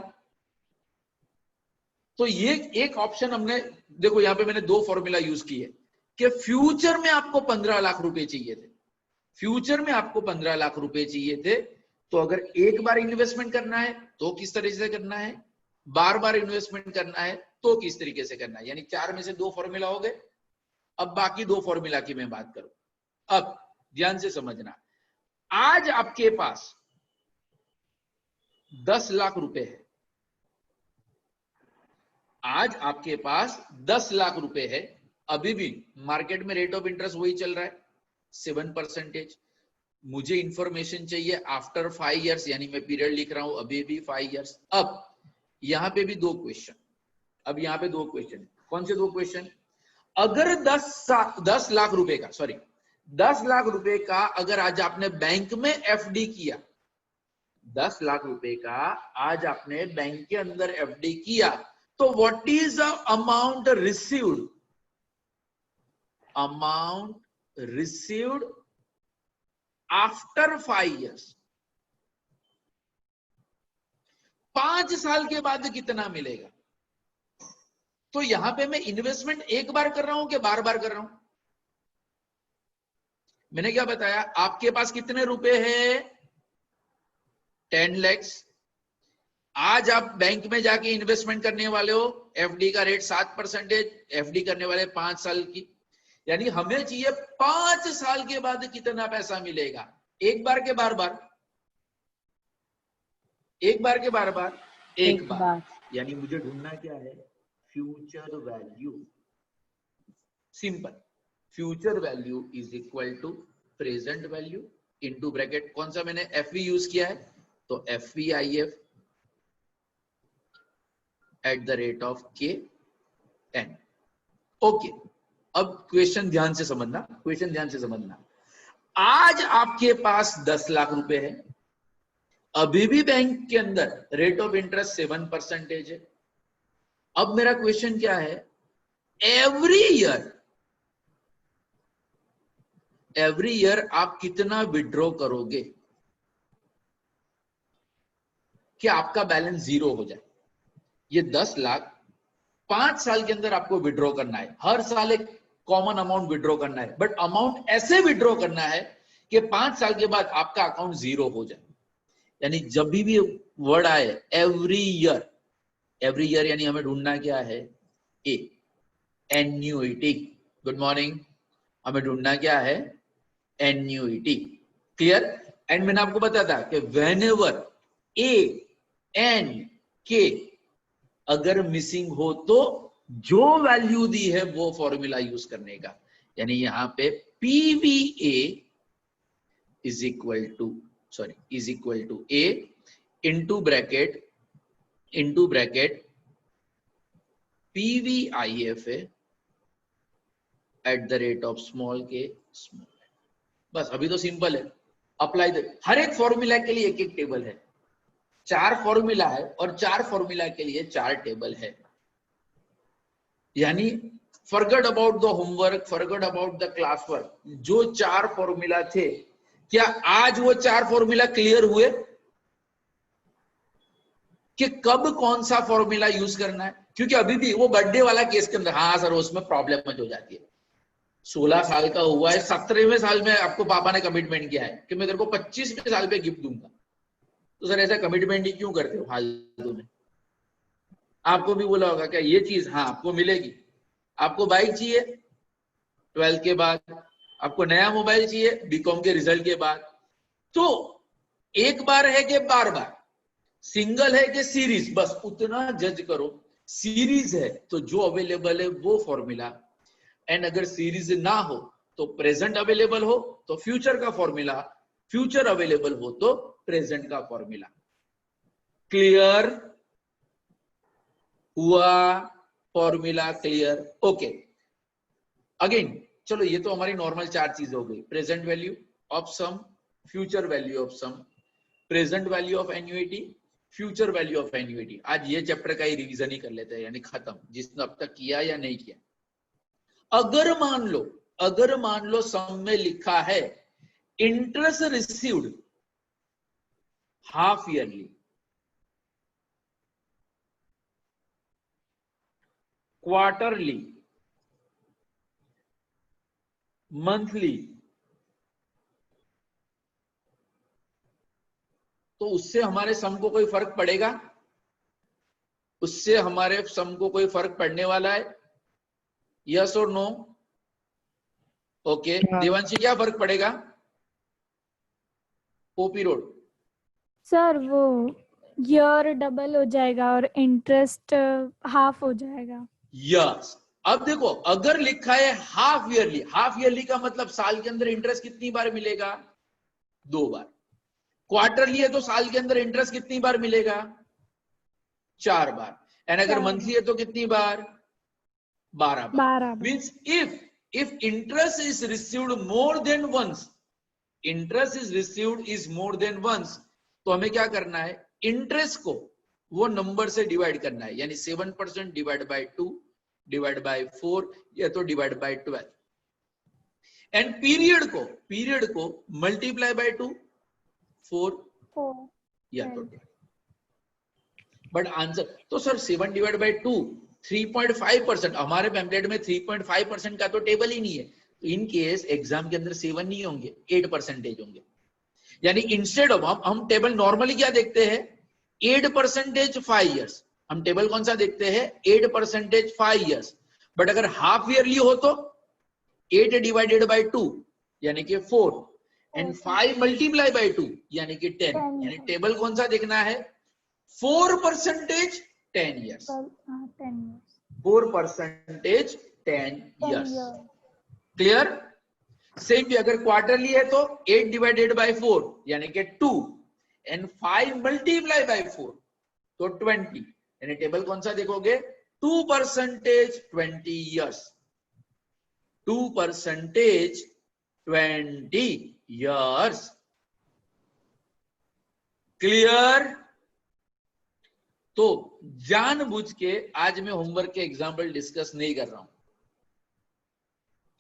Speaker 1: तो ये एक ऑप्शन हमने, देखो यहां पे मैंने दो फॉर्मूला यूज किए कि फ्यूचर में आपको 15 लाख रुपए चाहिए थे, फ्यूचर में आपको 15 लाख रुपए चाहिए थे, तो अगर एक बार इन्वेस्टमेंट करना है तो किस तरीके से करना है, बार बार इन्वेस्टमेंट करना है तो किस तरीके से करना है। यानी चार में से दो फॉर्मूला हो गए। अब बाकी दो फॉर्मूला की मैं बात करूं। अब ध्यान से समझना, आज आपके पास 10 लाख रुपए है, आज आपके पास 10 लाख रुपए है, अभी भी मार्केट में रेट ऑफ इंटरेस्ट वही चल रहा है 7%। मुझे इंफॉर्मेशन चाहिए आफ्टर 5 इयर्स, यानी मैं पीरियड लिख रहा हूं अभी भी 5 इयर्स। अब यहां पे भी दो क्वेश्चन, अब यहां पे दो क्वेश्चन, कौन से दो क्वेश्चन? अगर 10 लाख रुपए का, सॉरी 10 लाख रुपए का अगर आज आपने बैंक में एफडी किया, 10 लाख रुपए का आज आपने बैंक के अंदर एफडी किया, तो what is the amount received, amount received after 5 years, 5 साल के बाद कितना मिलेगा? तो यहां पे मैं इन्वेस्टमेंट एक बार कर रहा हूं कि बार बार कर रहा हूं? मैंने क्या बताया, आपके पास कितने रुपए हैं? 10 लाख। आज आप बैंक में जाके इन्वेस्टमेंट करने वाले हो, एफडी का रेट 7%, एफडी करने वाले 5 साल की, यानी हमें चाहिए 5 साल के बाद कितना पैसा मिलेगा। एक बार के बार बार, एक बार के बार बार, एक बार। यानी मुझे ढूंढना क्या है? Future value. Simple, future value is equal to present value into bracket, कौन सा मैंने एफवी यूज किया है, तो FVIF at the rate of K N. Okay, अब क्वेश्चन ध्यान से समझना, क्वेश्चन ध्यान से समझना। आज आपके पास 10 लाख रुपए है, अभी भी बैंक के अंदर रेट ऑफ इंटरेस्ट 7% है। अब मेरा क्वेश्चन क्या है, एवरी ईयर आप कितना विड्रॉ करोगे कि आपका बैलेंस 0 हो जाए? ये 10 लाख 5 साल के अंदर आपको विड्रॉ करना है, हर साल एक कॉमन अमाउंट विड्रॉ करना है, बट अमाउंट ऐसे विड्रॉ करना है कि 5 साल के बाद आपका अकाउंट 0 हो जाए। यानी जब भी वर्ड आए एवरी ईयर, एवरी ईयर यानी हमें ढूंढना क्या है? ए, एन्युइटी। गुड मॉर्निंग, हमें ढूंढना क्या है? एन्युइटी। क्लियर? एंड मैंने आपको बताया था कि व्हेनेवर ए एन के अगर मिसिंग हो तो जो वैल्यू दी है वो फॉर्मूला यूज करने का। यानी यहां पे PVA is equal to, sorry is equal to A into bracket PVIF at the rate of small K small. बस अभी तो सिंपल है, अप्लाई द, हर एक फॉर्मूला के लिए एक एक टेबल है, 4 फॉर्मूला है और 4 फॉर्मूला के लिए 4 टेबल है। यानी forget about the homework, forget about the class work. जो 4 फॉर्मूला थे, क्या आज वो 4 फॉर्मूला क्लियर हुए कि कब कौन सा फॉर्मूला यूज करना है? क्योंकि अभी भी वो बर्थडे वाला केस के अंदर, हाँ सर उसमें प्रॉब्लम मच हो जाती है। 16 साल का हुआ है, 17वें साल में आपको पापा ने कमिटमेंट किया है कि मैं तेरे को 25वें साल पे गिफ्ट दूंगा, तो सर ऐसा कमिटमेंट ही क्यों करते हो फालतू में? आपको भी बोला होगा क्या ये चीज हाँ आपको मिलेगी, आपको बाइक चाहिए 12 के बाद, आपको नया मोबाइल चाहिए बीकॉम के रिजल्ट के बाद। तो एक बार है कि बार बार, सिंगल है कि सीरीज, बस उतना जज करो। सीरीज है तो जो अवेलेबल है वो फॉर्मूला, एंड अगर सीरीज ना हो तो प्रेजेंट अवेलेबल हो तो फ्यूचर का फॉर्मूला, फ्यूचर अवेलेबल हो तो प्रेजेंट का फॉर्मूला। क्लियर हुआ? Formula clear? ओके, अगेन चलो ये तो हमारी नॉर्मल 4 चीज हो गई, present value of sum, future value of sum, present value of annuity, future value of annuity. आज ये चैप्टर का ही रिवीजन ही कर लेते हैं, यानी खत्म, जिसने अब तक किया या नहीं किया। अगर मान लो सम में लिखा है interest received half yearly, quarterly, monthly, तो उससे हमारे सम को कोई फर्क पड़ेगा? उससे हमारे सम को कोई फर्क पड़ने वाला है? यस और नो? ओके, देवांशी क्या फर्क पड़ेगा? ओपी रोड
Speaker 8: सर वो ईयर डबल हो जाएगा और इंटरेस्ट हाफ हो जाएगा।
Speaker 1: यस। अब देखो, अगर लिखा है हाफ ईयरली, हाफ ईयरली का मतलब साल के अंदर इंटरेस्ट कितनी बार मिलेगा? 2 बार। क्वार्टरली है तो साल के अंदर इंटरेस्ट कितनी बार मिलेगा? 4 बार। एंड अगर मंथली है तो कितनी बार? 12 बार। Means if interest is received more than once, interest is received is more than once, तो हमें क्या करना है? इंटरेस्ट को वो नंबर से डिवाइड करना है, यानी 7% डिवाइड बाय 2 डिवाइड बाय 4 या तो डिवाइड बाय 12। एंड पीरियड को मल्टीप्लाई बाय 2 4 या तो 12। बट आंसर तो सर 7 डिवाइड बाय 2 3.5%, हमारे पैम्पलेट में 3.5% का तो टेबल ही नहीं है, तो इन केस एग्जाम के अंदर 7 नहीं होंगे, 8% होंगे। यानी इंस्टेड ऑफ हम टेबल नॉर्मली क्या देखते हैं? 8% 5 इयर्स। हम टेबल कौन सा देखते हैं? 8% 5 इयर्स। बट अगर हाफ ईयरली हो तो 8 डिवाइडेड बाय 2 यानी कि 4 एंड 5 मल्टीप्लाई बाय 2 यानी कि 10। यानी टेबल कौन सा देखना है? 4% 10 years, 4% 10 years। क्लियर? सेम भी अगर क्वार्टरली है तो 8 डिवाइडेड बाय 4 यानी कि 2 एंड 5 मल्टीप्लाई बाय 4 तो 20। यानी टेबल कौन सा देखोगे? 2% 20 years, 2% 20 years। क्लियर? तो जानबूझ के आज मैं होमवर्क के एग्जाम्पल डिस्कस नहीं कर रहा हूं,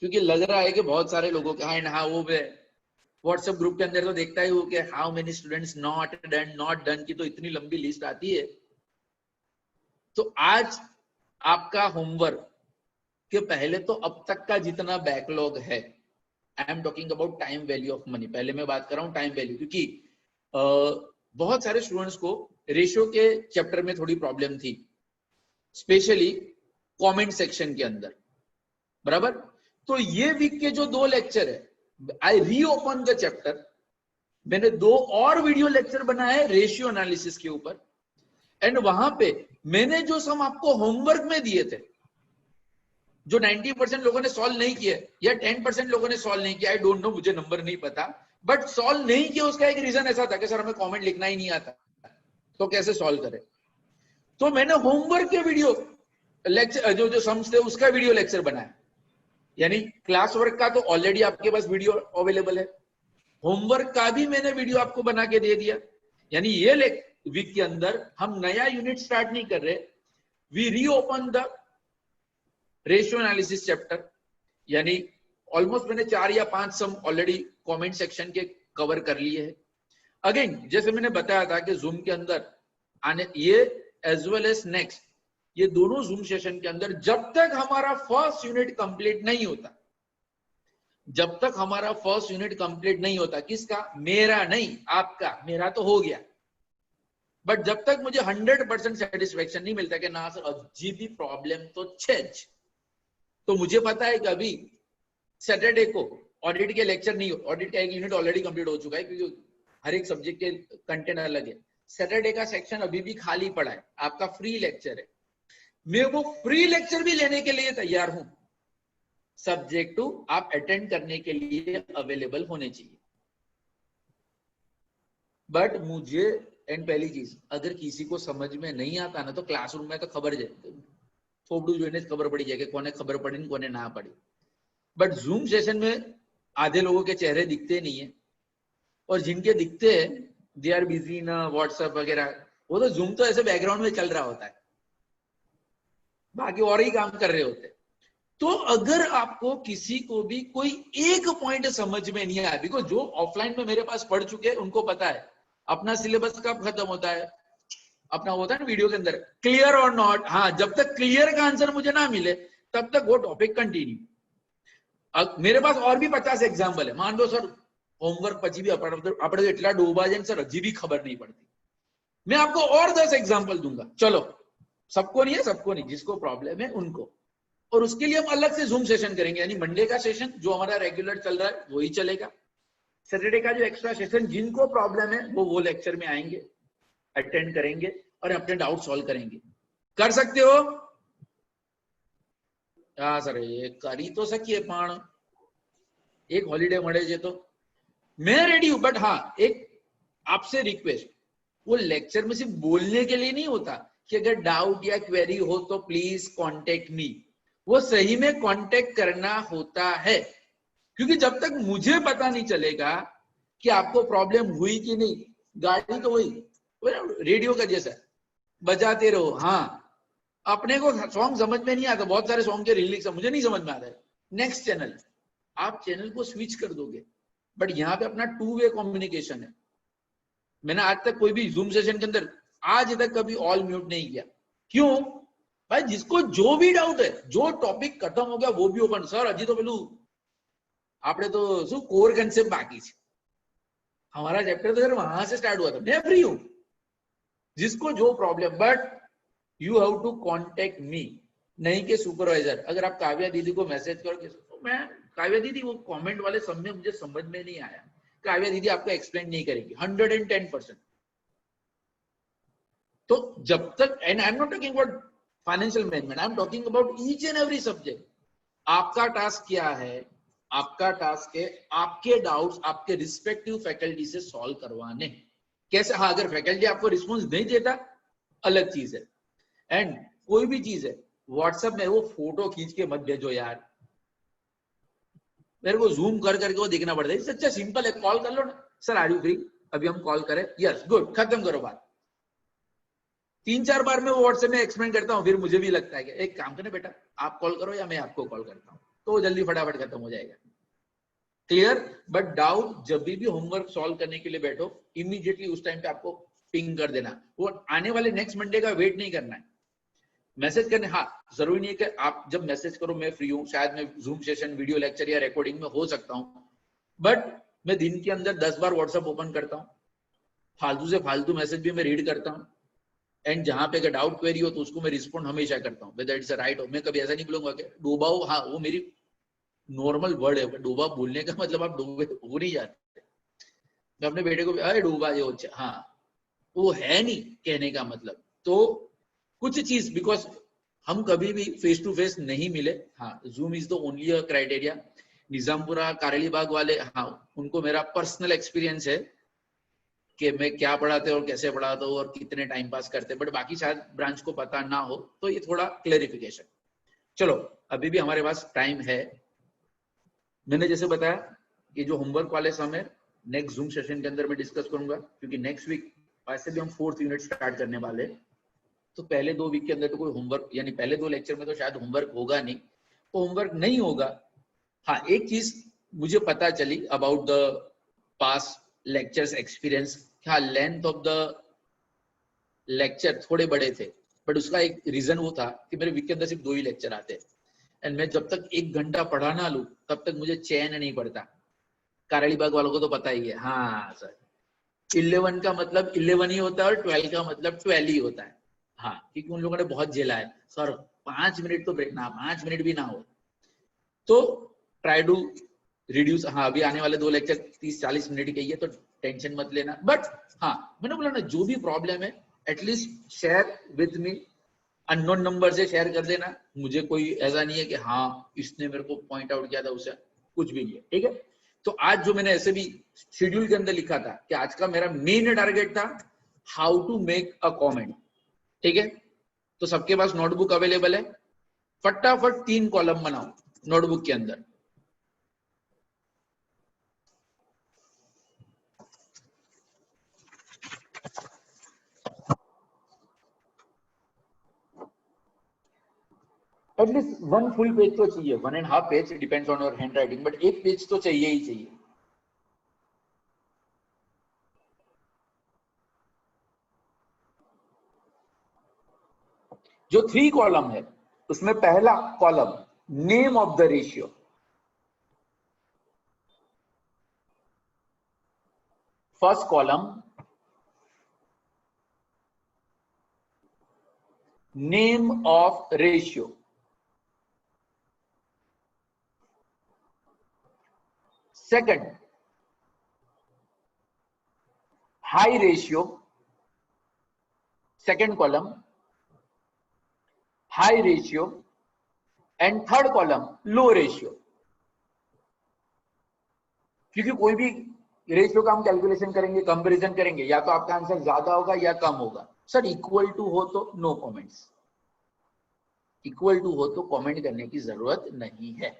Speaker 1: क्योंकि लग रहा है कि बहुत सारे लोगों के हाँ वो व्हाट्सएप ग्रुप के अंदर तो देखता ही हो कि how many students not done की तो इतनी लंबी लिस्ट आती है। तो आज आपका होमवर्क के पहले तो अब तक का जितना बैकलॉग है, I am talking about time value of money, पहले मैं बात कर रहा हूं टाइम वैल्यू, क्योंकि बहुत सारे स्टूडेंट्स को रेशियो के चैप्टर में थोड़ी प्रॉब्लम थी, स्पेशली कमेंट सेक्शन के अंदर, बराबर। तो ये वीक के जो 2 लेक्चर है, आई रीओपन द चैप्टर, मैंने 2 और वीडियो लेक्चर बनाए हैं रेशियो एनालिसिस के ऊपर, एंड वहां पे मैंने जो सम आपको होमवर्क में दिए थे, जो 90% लोगों ने सॉल्व नहीं किया या 10% लोगों ने सॉल्व नहीं किया, आई डोंट नो, मुझे नंबर नहीं पता, बट सॉल्व नहीं किया उसका एक रीजन ऐसा था कि सर हमें कमेंट लिखना ही नहीं आता, तो कैसे सॉल्व करें। तो मैंने होमवर्क के वीडियो लेक्चर जो सम्स थे उसका वीडियो लेक्चर बनाया, यानी क्लास वर्क का तो ऑलरेडी आपके पास वीडियो अवेलेबल है, होमवर्क का भी मैंने वीडियो आपको बना के दे दिया। यानी ये वीक के अंदर हम नया यूनिट स्टार्ट नहीं कर रहे, we reopen the ratio analysis chapter, यानी ऑलमोस्ट मैंने 4 या 5 सम ऑलरेडी कमेंट सेक्शन के कवर कर लिए हैं। अगेन जैसे मैंने बताया था कि जूम के अंदर आने ये एज वेल एज नेक्स्ट, ये दोनों जूम सेशन के अंदर जब तक हमारा फर्स्ट यूनिट कंप्लीट नहीं होता, जब तक हमारा फर्स्ट यूनिट कंप्लीट नहीं होता, किसका? मेरा नहीं, आपका। मेरा तो हो गया, बट जब तक मुझे 100% सेटिस्फेक्शन नहीं मिलता कि ना सर अजीब भी प्रॉब्लम तो छेज, तो मुझे पता है कि अभी सैटरडे को ऑडिट के लेक्चर नहीं हो, ऑडिट का एक यूनिट ऑलरेडी कंप्लीट हो चुका है क्योंकि हर एक सब्जेक्ट के कंटेंट अलग है। सैटरडे का सेक्शन अभी भी खाली पड़ा है, आपका फ्री लेक्चर है, मैं वो फ्री लेक्चर भी लेने के लिए तैयार हूं, सब्जेक्ट टू आप अटेंड करने के लिए अवेलेबल होने चाहिए। बट मुझे एंड पहली चीज, अगर किसी को समझ में नहीं आता ना तो क्लासरूम में तो खबर जाए फोबडू जो है खबर पड़ी जाएगी, कौन खबर पड़ी कौन ना पड़ी। बट जूम सेशन में आधे लोगों के चेहरे दिखते नहीं है, और जिनके दिखते हैं दे आर बिजी ना व्हाट्सएप वगैरह, वो तो जूम तो ऐसे बैकग्राउंड में चल रहा होता है, बाकी और ही काम कर रहे होते हैं। तो अगर आपको किसी को भी कोई एक पॉइंट समझ में नहीं आया, बिकॉज जो ऑफलाइन में मेरे पास पढ़ चुके हैं उनको पता है, अपना सिलेबस कब खत्म होता है? अपना होता है ना वीडियो के अंदर, क्लियर और नॉट। हाँ, जब तक क्लियर का आंसर मुझे ना मिले तब तक वो टॉपिक कंटिन्यू। मेरे पास और भी 50 एग्जाम्पल है। मान लो सर होमवर्क पची भी अपने एटला डूबा जाए सर, अजी भी खबर नहीं पड़ती। मैं आपको और 10 एग्जाम्पल दूंगा। चलो, सबको नहीं है, सबको नहीं, जिसको प्रॉब्लम है उनको। और उसके लिए हम अलग से जूम सेशन करेंगे, यानी मंडे का सेशन जो हमारा रेगुलर चल रहा है वही चलेगा। सैटरडे का जो एक्स्ट्रा सेशन, जिनको प्रॉब्लम है वो लेक्चर में आएंगे, अटेंड करेंगे और अपने डाउट सॉल्व करेंगे। कर सकते हो? हाँ सर, ये करी तो सकिए, पण एक हॉलीडे मळे छे तो मैं रेडी हूं। बट हाँ, एक आपसे रिक्वेस्ट, वो लेक्चर में सिर्फ बोलने के लिए नहीं होता कि अगर डाउट या क्वेरी हो तो प्लीज कांटेक्ट मी। वो सही में कांटेक्ट करना होता है, क्योंकि जब तक मुझे पता नहीं चलेगा कि आपको प्रॉब्लम हुई कि नहीं, गाड़ी तो वही रेडियो का जैसा बजाते रहो। हाँ, अपने को सॉन्ग समझ में नहीं आता, बहुत सारे सॉन्ग के लिरिक्स मुझे नहीं समझ में आता है, नेक्स्ट चैनल, आप चैनल को स्विच कर दोगे। बट यहाँ पे अपना 2 वे कम्युनिकेशन है। मैंने आज तक कोई भी जूम सेशन के अंदर आज तक कभी ऑल म्यूट नहीं किया। क्यों भाई? जिसको जो भी डाउट है, जो टॉपिक खत्म हो गया वो भी ओपन। सर अजी तो पेलू आपने तो शू कोर कंसेप्ट बाकी है, हमारा चैप्टर तो वहां से स्टार्ट हुआ था। मैं फ्री हूं, जिसको जो problem, but you have to contact me, नहीं के सुपरवाइजर। अगर आप काव्या दीदी को मैसेज करोगे तो मैं काव्या दीदी, वो कमेंट वाले सब में मुझे समझ में नहीं आया, काव्या दीदी आपको एक्सप्लेन नहीं करेगी 110%। तो जब तक, and I am not talking about financial management, I am talking about each and every subject. आपका टास्क क्या है? आपका टास्क है आपके डाउट्स आपके रिस्पेक्टिव फैकल्टी से सॉल्व करवाने। कैसे? हाँ, अगर फैकल्टी आपको रिस्पॉन्स नहीं देता अलग चीज है। एंड कोई भी चीज है, व्हाट्सएप में वो फोटो खींच के मत भेजो यार, मेरे को जूम कर करके वो देखना पड़ता है। सच्चा सिंपल है, कॉल कर लो ना, सर आर यू फ्री, अभी हम कॉल करें, यस गुड, खत्म करो बात। 3-4 बार मैं वो व्हाट्सएप में एक्सप्लेन करता हूँ, फिर मुझे भी लगता है कि एक काम करें बेटा, आप कॉल करो या मैं आपको कॉल करता हूँ, तो जल्दी फटाफट खत्म हो जाएगा। क्लियर? बट डाउट जब भी होमवर्क सॉल्व करने के लिए बैठो, इमीडिएटली उस टाइम पे आपको पिंग कर देना। वो आने वाले नेक्स्ट मंडे का वेट नहीं करना है, मैसेज करने। हाँ, जरूरी नहीं है कि आप जब मैसेज करो मैं फ्री हूँ, शायद मैं जूम सेशन, वीडियो लेक्चर या रिकॉर्डिंग में हो सकता हूँ, बट मैं दिन के अंदर 10 बार व्हाट्सएप ओपन करता हूँ, फालतू से फालतू मैसेज भी मैं रीड करता हूँ। एंड जहां पे अगर डाउट क्वेरी हो तो उसको मैं रिस्पॉन्ड हमेशा करता हूँ, वेदर इट्स राइट हो। मैं कभी ऐसा नहीं बोलूंगा कि डूबा हो, हाँ वो मेरी नॉर्मल वर्ड है, डूबा बोलने का मतलब आप डूबे हो नहीं जाते। मैं अपने बेटे को अरे डूबा जो, हाँ वो है नहीं कहने का मतलब। तो कुछ चीज, बिकॉज हम कभी भी फेस टू फेस नहीं मिले, हाँ Zoom is the only criteria. Nizampura Karelibaug वाले, हाँ उनको मेरा पर्सनल एक्सपीरियंस है कि मैं क्या पढ़ाते और कैसे पढ़ाता हूँ और कितने टाइम पास करते, बट बाकी शायद ब्रांच को पता ना हो, तो ये थोड़ा क्लेरिफिकेशन। चलो अभी भी हमारे पास टाइम है। मैंने जैसे बताया कि जो होमवर्क वाले समय नेक्स्ट जूम सेशन के अंदर मैं डिस्कस करूंगा, क्योंकि नेक्स्ट वीक वैसे भी हम 4th यूनिट स्टार्ट करने वाले, तो पहले 2 वीक के अंदर तो कोई होमवर्क, यानी पहले 2 लेक्चर में तो शायद होमवर्क होगा नहीं, तो होमवर्क नहीं होगा। हाँ, एक चीज मुझे पता चली about the pass lectures experience, हाँ लेंथ ऑफ द लेक्चर थोड़े बड़े थे, बट उसका एक रीजन वो था कि मेरे वीक के अंदर सिर्फ 2 ही लेक्चर आते हैं, एंड मैं जब तक 1 घंटा पढ़ा ना लूं तब तक मुझे चैन नहीं पड़ता। कारेली बाग वालों को तो पता ही है, हाँ सर 11 का मतलब 11 ही होता है और 12 का मतलब 12 ही होता है, हाँ क्योंकि उन लोगों ने बहुत झेला है। सर 5 मिनट तो ब्रेक ना, 5 मिनट भी ना हो, तो ट्राई टू रिड्यूस। हाँ अभी आने वाले 2 लेक्चर 30-40 मिनट के ही है, तो टेंशन मत लेना। बट हाँ मैंने बोला ना, जो भी प्रॉब्लम है at least share with me, unknown number से शेयर कर देना। मुझे कोई ऐसा नहीं है कि हाँ इसने मेरे को पॉइंट आउट किया था, उसे कुछ भी नहीं है, ठीक है। तो आज जो मैंने ऐसे भी शेड्यूल के अंदर लिखा था कि आज का मेरा मेन टारगेट था how to make a comment, ठीक है। तो सबके पास नोटबुक अवेलेबल है, फटाफट 3 कॉलम बनाओ नोटबुक के अंदर। एटलीस्ट 1 फुल पेज तो चाहिए, 1.5 page, depends on your hand writing, but 1 page तो चाहिए ही चाहिए। जो 3 कॉलम है उसमें पहला column name of the ratio, first column name of ratio, second high ratio, second column high ratio, and third column low ratio. क्योंकि कोई भी रेशियो का हम कैलकुलेशन करेंगे, कंपैरिजन करेंगे, या तो आपका आंसर ज्यादा होगा या कम होगा। सर इक्वल टू हो तो नो कमेंट्स, इक्वल टू हो तो कमेंट करने की जरूरत नहीं है।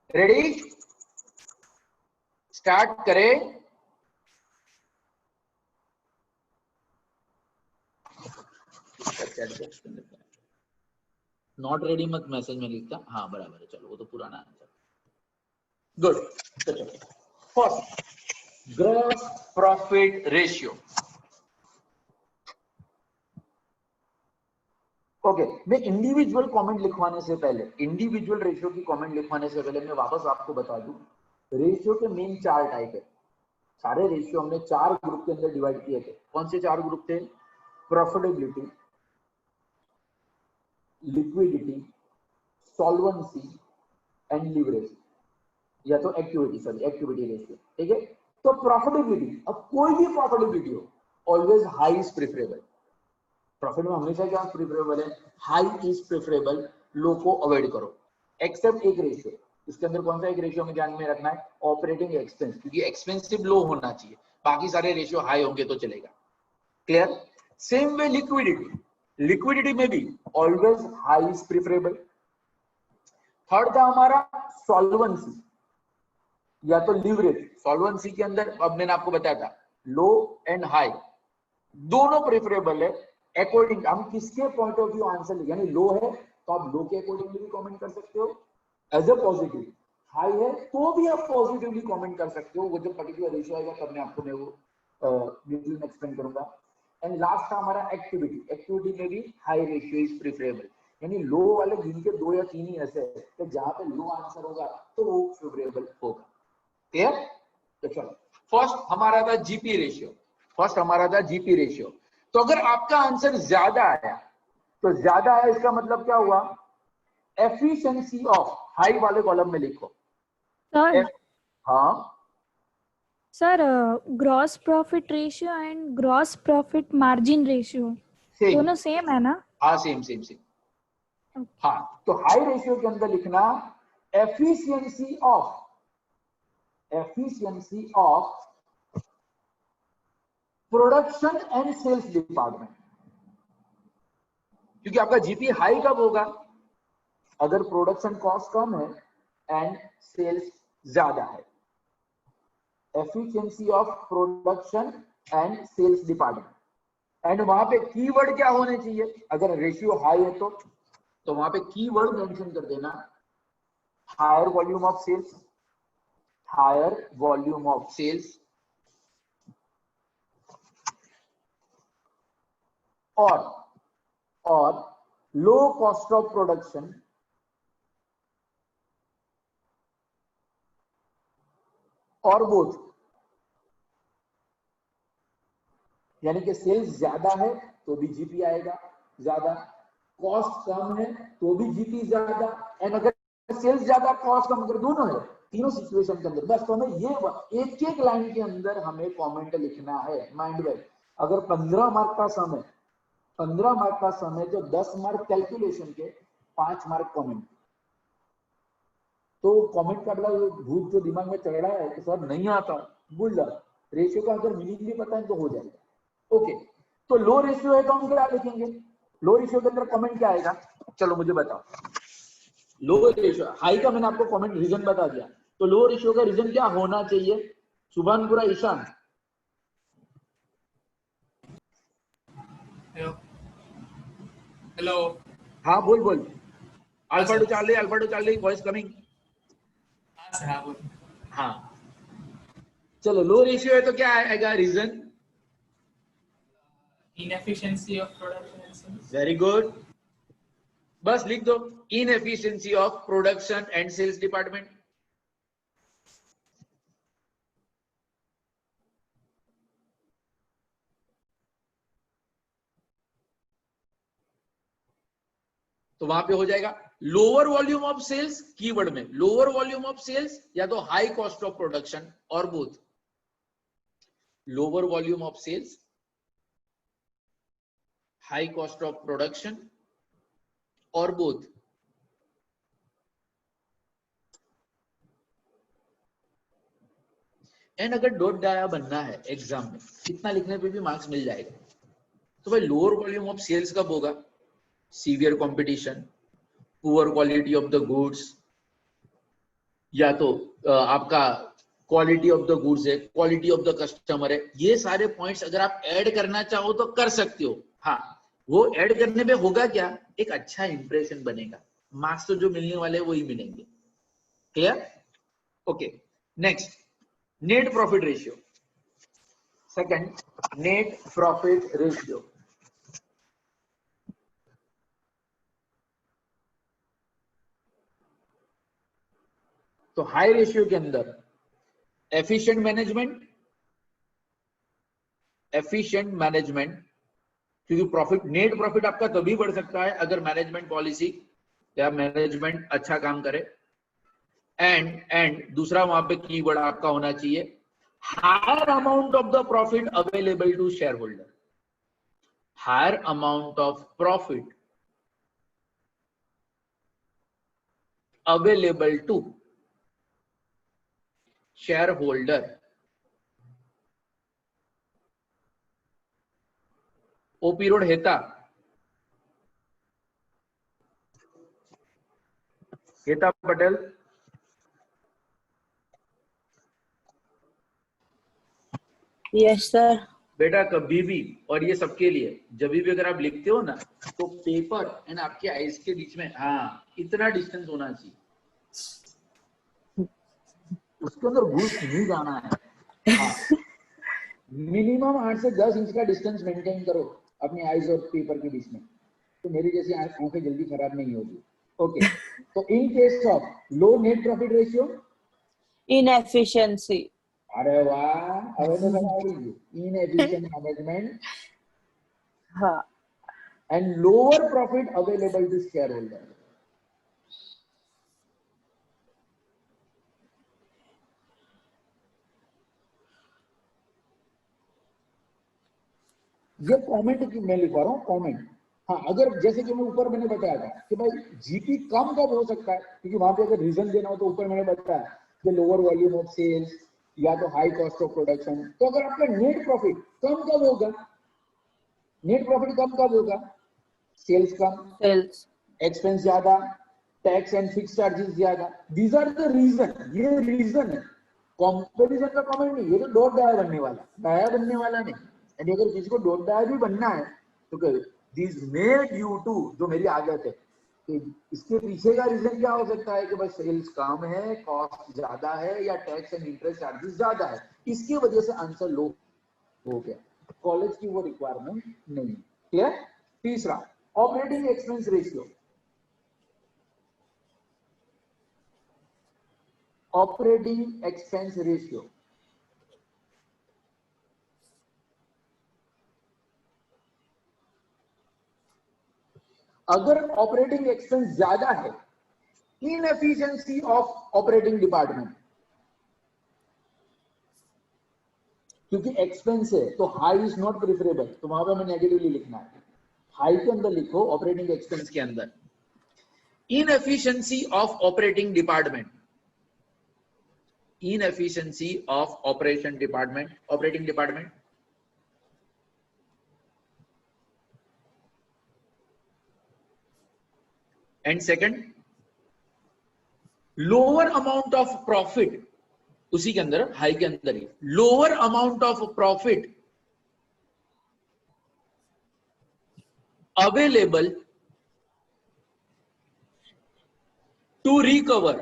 Speaker 1: रेडी, स्टार्ट करें। नॉट रेडी मत मैसेज में लिखता, हाँ बराबर है, चलो वो तो पुराना आंसर। गुड, तो चलो first gross profit ratio. Okay, मैं इंडिविजुअल कमेंट लिखवाने से पहले, इंडिविजुअल रेशियो की कमेंट लिखवाने से पहले मैं वापस आपको बता दूं, रेशियो के मेन 4 टाइप है। सारे रेशियो हमने 4 ग्रुप के अंदर डिवाइड किए थे। कौन से 4 ग्रुप थे? Profitability, liquidity, solvency and leverage, या तो एक्टिविटी, सॉरी एक्टिविटी रेशियो। ठीक है, तो प्रॉफिटेबिलिटी, अब कोई भी प्रॉफिटेबिलिटी हो, always high is preferable. Profit में हमेशा क्या प्रेफरेबल है? हाई इज प्रेफरेबल, लो को अवॉइड करो। एक्सेप्ट एक रेशियो, इसके अंदर कौन सा एक रेशियो में ध्यान में रखना है? ऑपरेटिंग एक्सपेंस, क्योंकि एक्सपेंसिव लो होना चाहिए, बाकी सारे रेशियो हाई होंगे तो चलेगा। Clear? Same way liquidity, liquidity में भी always high is preferable. Third था हमारा सॉल्वेंसी या तो लिवरेज। सॉल्वेंसी के अंदर अब मैंने आपको बताया था लो एंड हाई दोनों प्रेफरेबल है, अकॉर्डिंग हम किसके पॉइंट ऑफ व्यू आंसर, यानी लो है तो आप लो के अकॉर्डिंगली भी कमेंट कर सकते हो एज ए पॉजिटिव, हाई है तो भी आप पॉजिटिवली कमेंट कर सकते हो। वो जो पर्टिकुलर रेशियो आएगा तब मैं आपको मैं वो डिटेल में एक्सप्लेन करूंगा। एंड लास्ट था हमारा एक्टिविटी, एक्टिविटी में भी हाई रेशियो इज प्रेफरेबल, यानी लो वाले गिनके 2 या 3 ही ऐसे है तो जहां पे लो आंसर होगा तो वो फेवरेबल होगा। क्लियर? तो चलो फर्स्ट हमारा था जीपी रेशियो, फर्स्ट हमारा था जीपी रेशियो। तो अगर आपका आंसर ज्यादा आया तो ज्यादा है इसका मतलब क्या हुआ? एफिशिएंसी ऑफ, हाई वाले कॉलम में लिखो
Speaker 8: सर
Speaker 1: हाँ
Speaker 8: sir gross profit ratio and gross profit margin ratio
Speaker 1: same,
Speaker 8: दोनों सेम है ना?
Speaker 1: हाँ सेम सेम सेम। हाँ तो हाई रेशियो के अंदर लिखना efficiency of, efficiency of production and sales department, क्योंकि आपका जीपी हाई कब होगा? अगर प्रोडक्शन कॉस्ट कम है एंड सेल्स ज्यादा है। Efficiency of production and sales department, and वहां पे कीवर्ड क्या होने चाहिए? अगर रेशियो हाई है तो वहां पे कीवर्ड मेंशन कर देना higher volume of sales, higher volume of sales, और लो कॉस्ट ऑफ प्रोडक्शन और बोथ, यानी कि सेल्स ज्यादा है तो भी जीपी आएगा ज्यादा, कॉस्ट कम है तो भी जीपी ज्यादा, एंड अगर सेल्स ज्यादा कॉस्ट कम, अगर दोनों है, तीनों सिचुएशन के अंदर बस तो हमें ये एक एक लाइन के अंदर हमें कमेंट लिखना है। माइंड में अगर 15 मार्क का सम है, 15 मार्क का सम है तो 10 मार्क कैलकुलेशन के, 5 मार्क कमेंट। तो कमेंट का भूत जो दिमाग में चढ़ रहा है तो सर नहीं आता, भूल जाओ, रेशियो का अगर मीनिंग भी पता है तो हो जाएगा। ओके, तो लो रेशियो है तो हम क्या लिखेंगे? लो रेशियो के अंदर कमेंट क्या आएगा? चलो मुझे बताओ। लो रेशियो, हाई का मैंने आपको कमेंट रीजन बता दिया, तो लो रेशियो का रीजन क्या होना चाहिए? सुभानपुरा ईशान।
Speaker 9: हेलो,
Speaker 1: हाँ बोल। Alpha two Charlie voice coming.
Speaker 9: हाँ सर, हाँ बोल।
Speaker 1: हाँ चलो, लो रेशियो है तो क्या आएगा reason?
Speaker 9: Inefficiency of production and sales.
Speaker 1: Very good, बस लिख दो inefficiency of production and sales department. तो वहां पे हो जाएगा lower volume of sales, keyword में लोअर वॉल्यूम ऑफ सेल्स या तो हाई कॉस्ट ऑफ प्रोडक्शन और both. Lower volume of sales, high cost of production और बोथ। एंड अगर डॉट डाया बनना है एग्जाम में, कितना लिखने पे भी मार्क्स मिल जाएगा। तो भाई लोअर वॉल्यूम ऑफ सेल्स कब होगा? Severe competition, poor quality of the goods, या तो आपका क्वालिटी ऑफ द गुड्स है, क्वालिटी ऑफ द कस्टमर है। ये सारे पॉइंट्स अगर आप ऐड करना चाहो तो कर सकते हो। हाँ, वो ऐड करने में होगा क्या, एक अच्छा इंप्रेशन बनेगा, मार्क्स तो जो मिलने वाले हैं वही मिलेंगे। Clear? Okay, next net profit ratio. Second, net profit ratio. तो हाई रेशियो के अंदर एफिशिएंट मैनेजमेंट, क्योंकि प्रॉफिट, नेट प्रॉफिट आपका तभी बढ़ सकता है अगर मैनेजमेंट पॉलिसी या मैनेजमेंट अच्छा काम करे। एंड दूसरा वहां पे कीवर्ड आपका होना चाहिए higher amount of the profit available to share holder. Higher amount of profit available to share holder. ओपी रोड हेता पटेल।
Speaker 10: Yes sir.
Speaker 1: बेटा कभी भी, और ये सबके लिए, जब भी अगर आप लिखते हो ना तो पेपर एंड आपके आईज के बीच में इतना डिस्टेंस होना चाहिए, उसके अंदर घुस नहीं जाना है। मिनिमम 8 से 10 इंच का डिस्टेंस मेंटेन करो अपनी आईज और पेपर के बीच में, तो मेरी जैसी आंखें जल्दी खराब नहीं होगी। ओके, तो in case of low net profit ratio,
Speaker 10: inefficiency.
Speaker 1: अरे वाह, अब तो बता दीजिए इनएफिशिएंट मैनेजमेंट
Speaker 10: हाँ,
Speaker 1: and lower profit available to share holder. ये कमेंट की मैं लिखवा रहा हूँ, कमेंट। हाँ, अगर जैसे कि मैं ऊपर मैंने बताया था कि भाई जीपी कम कब हो सकता है, क्योंकि वहां पे अगर रीजन देना हो तो ऊपर मैंने बताया कि लोअर वॉल्यूम ऑफ सेल्स या तो हाई कॉस्ट ऑफ प्रोडक्शन। तो अगर आपका नेट प्रॉफिट कम कब होगा, नेट प्रॉफिट कब होगा? सेल्स कम,
Speaker 10: सेल्स,
Speaker 1: एक्सपेंस ज्यादा, टैक्स एंड फिक्स चार्जेस ज्यादा। दीज आर द रीजन, ये रीजन है। कंपैरिजन का कमेंट नहीं, ये तो डॉट डाया बनने वाला नहीं। एंड अगर किसी को डॉट डाया भी बनना है तो दिस मे ड्यू टू, जो मेरी आदत है कि इसके पीछे का रीजन क्या हो सकता है कि बस सेल्स कम है, कॉस्ट ज्यादा है, या टैक्स एंड इंटरेस्ट चार्जेस ज्यादा है, इसकी वजह से आंसर लो हो गया। कॉलेज की वो रिक्वायरमेंट नहीं। क्लियर? तीसरा, operating expense ratio. Operating expense ratio, अगर ऑपरेटिंग एक्सपेंस ज्यादा है, इनएफिशिएंसी ऑफ ऑपरेटिंग डिपार्टमेंट, क्योंकि एक्सपेंस है तो हाई इज नॉट प्रिफरेबल, तो वहां पर हमें नेगेटिवली लिखना है। हाई के अंदर लिखो ऑपरेटिंग एक्सपेंस के अंदर inefficiency of operating department, inefficiency of operation department, operating department. And second, lower amount of profit, उसी के अंदर हाई के अंदर ही lower amount of profit available to recover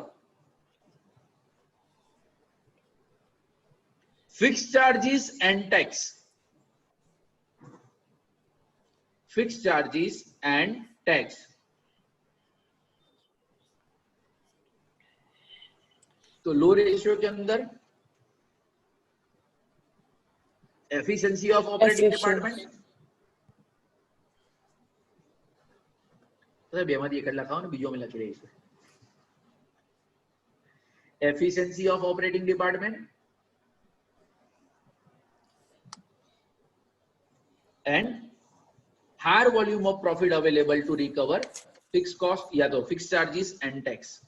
Speaker 1: fixed charges and tax. Fix charges and tax. तो low ratio के अंदर efficiency of operating department, तो बेमारी एक लखाओ ना बीजों में लगी रही है, efficiency of operating department and higher volume of profit available to recover fix cost या तो fix charges and tax.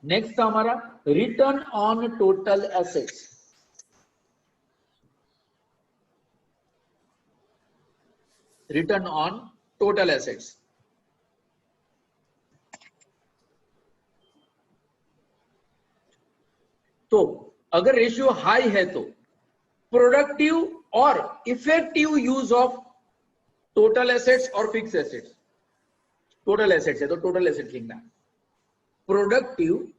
Speaker 1: Next हमारा return on total assets. Return on total assets, तो अगर रेशियो हाई है तो प्रोडक्टिव और effective use of total assets और fix assets. Total assets है तो टोटल एसेट्स लिखना, प्रोडक्टिव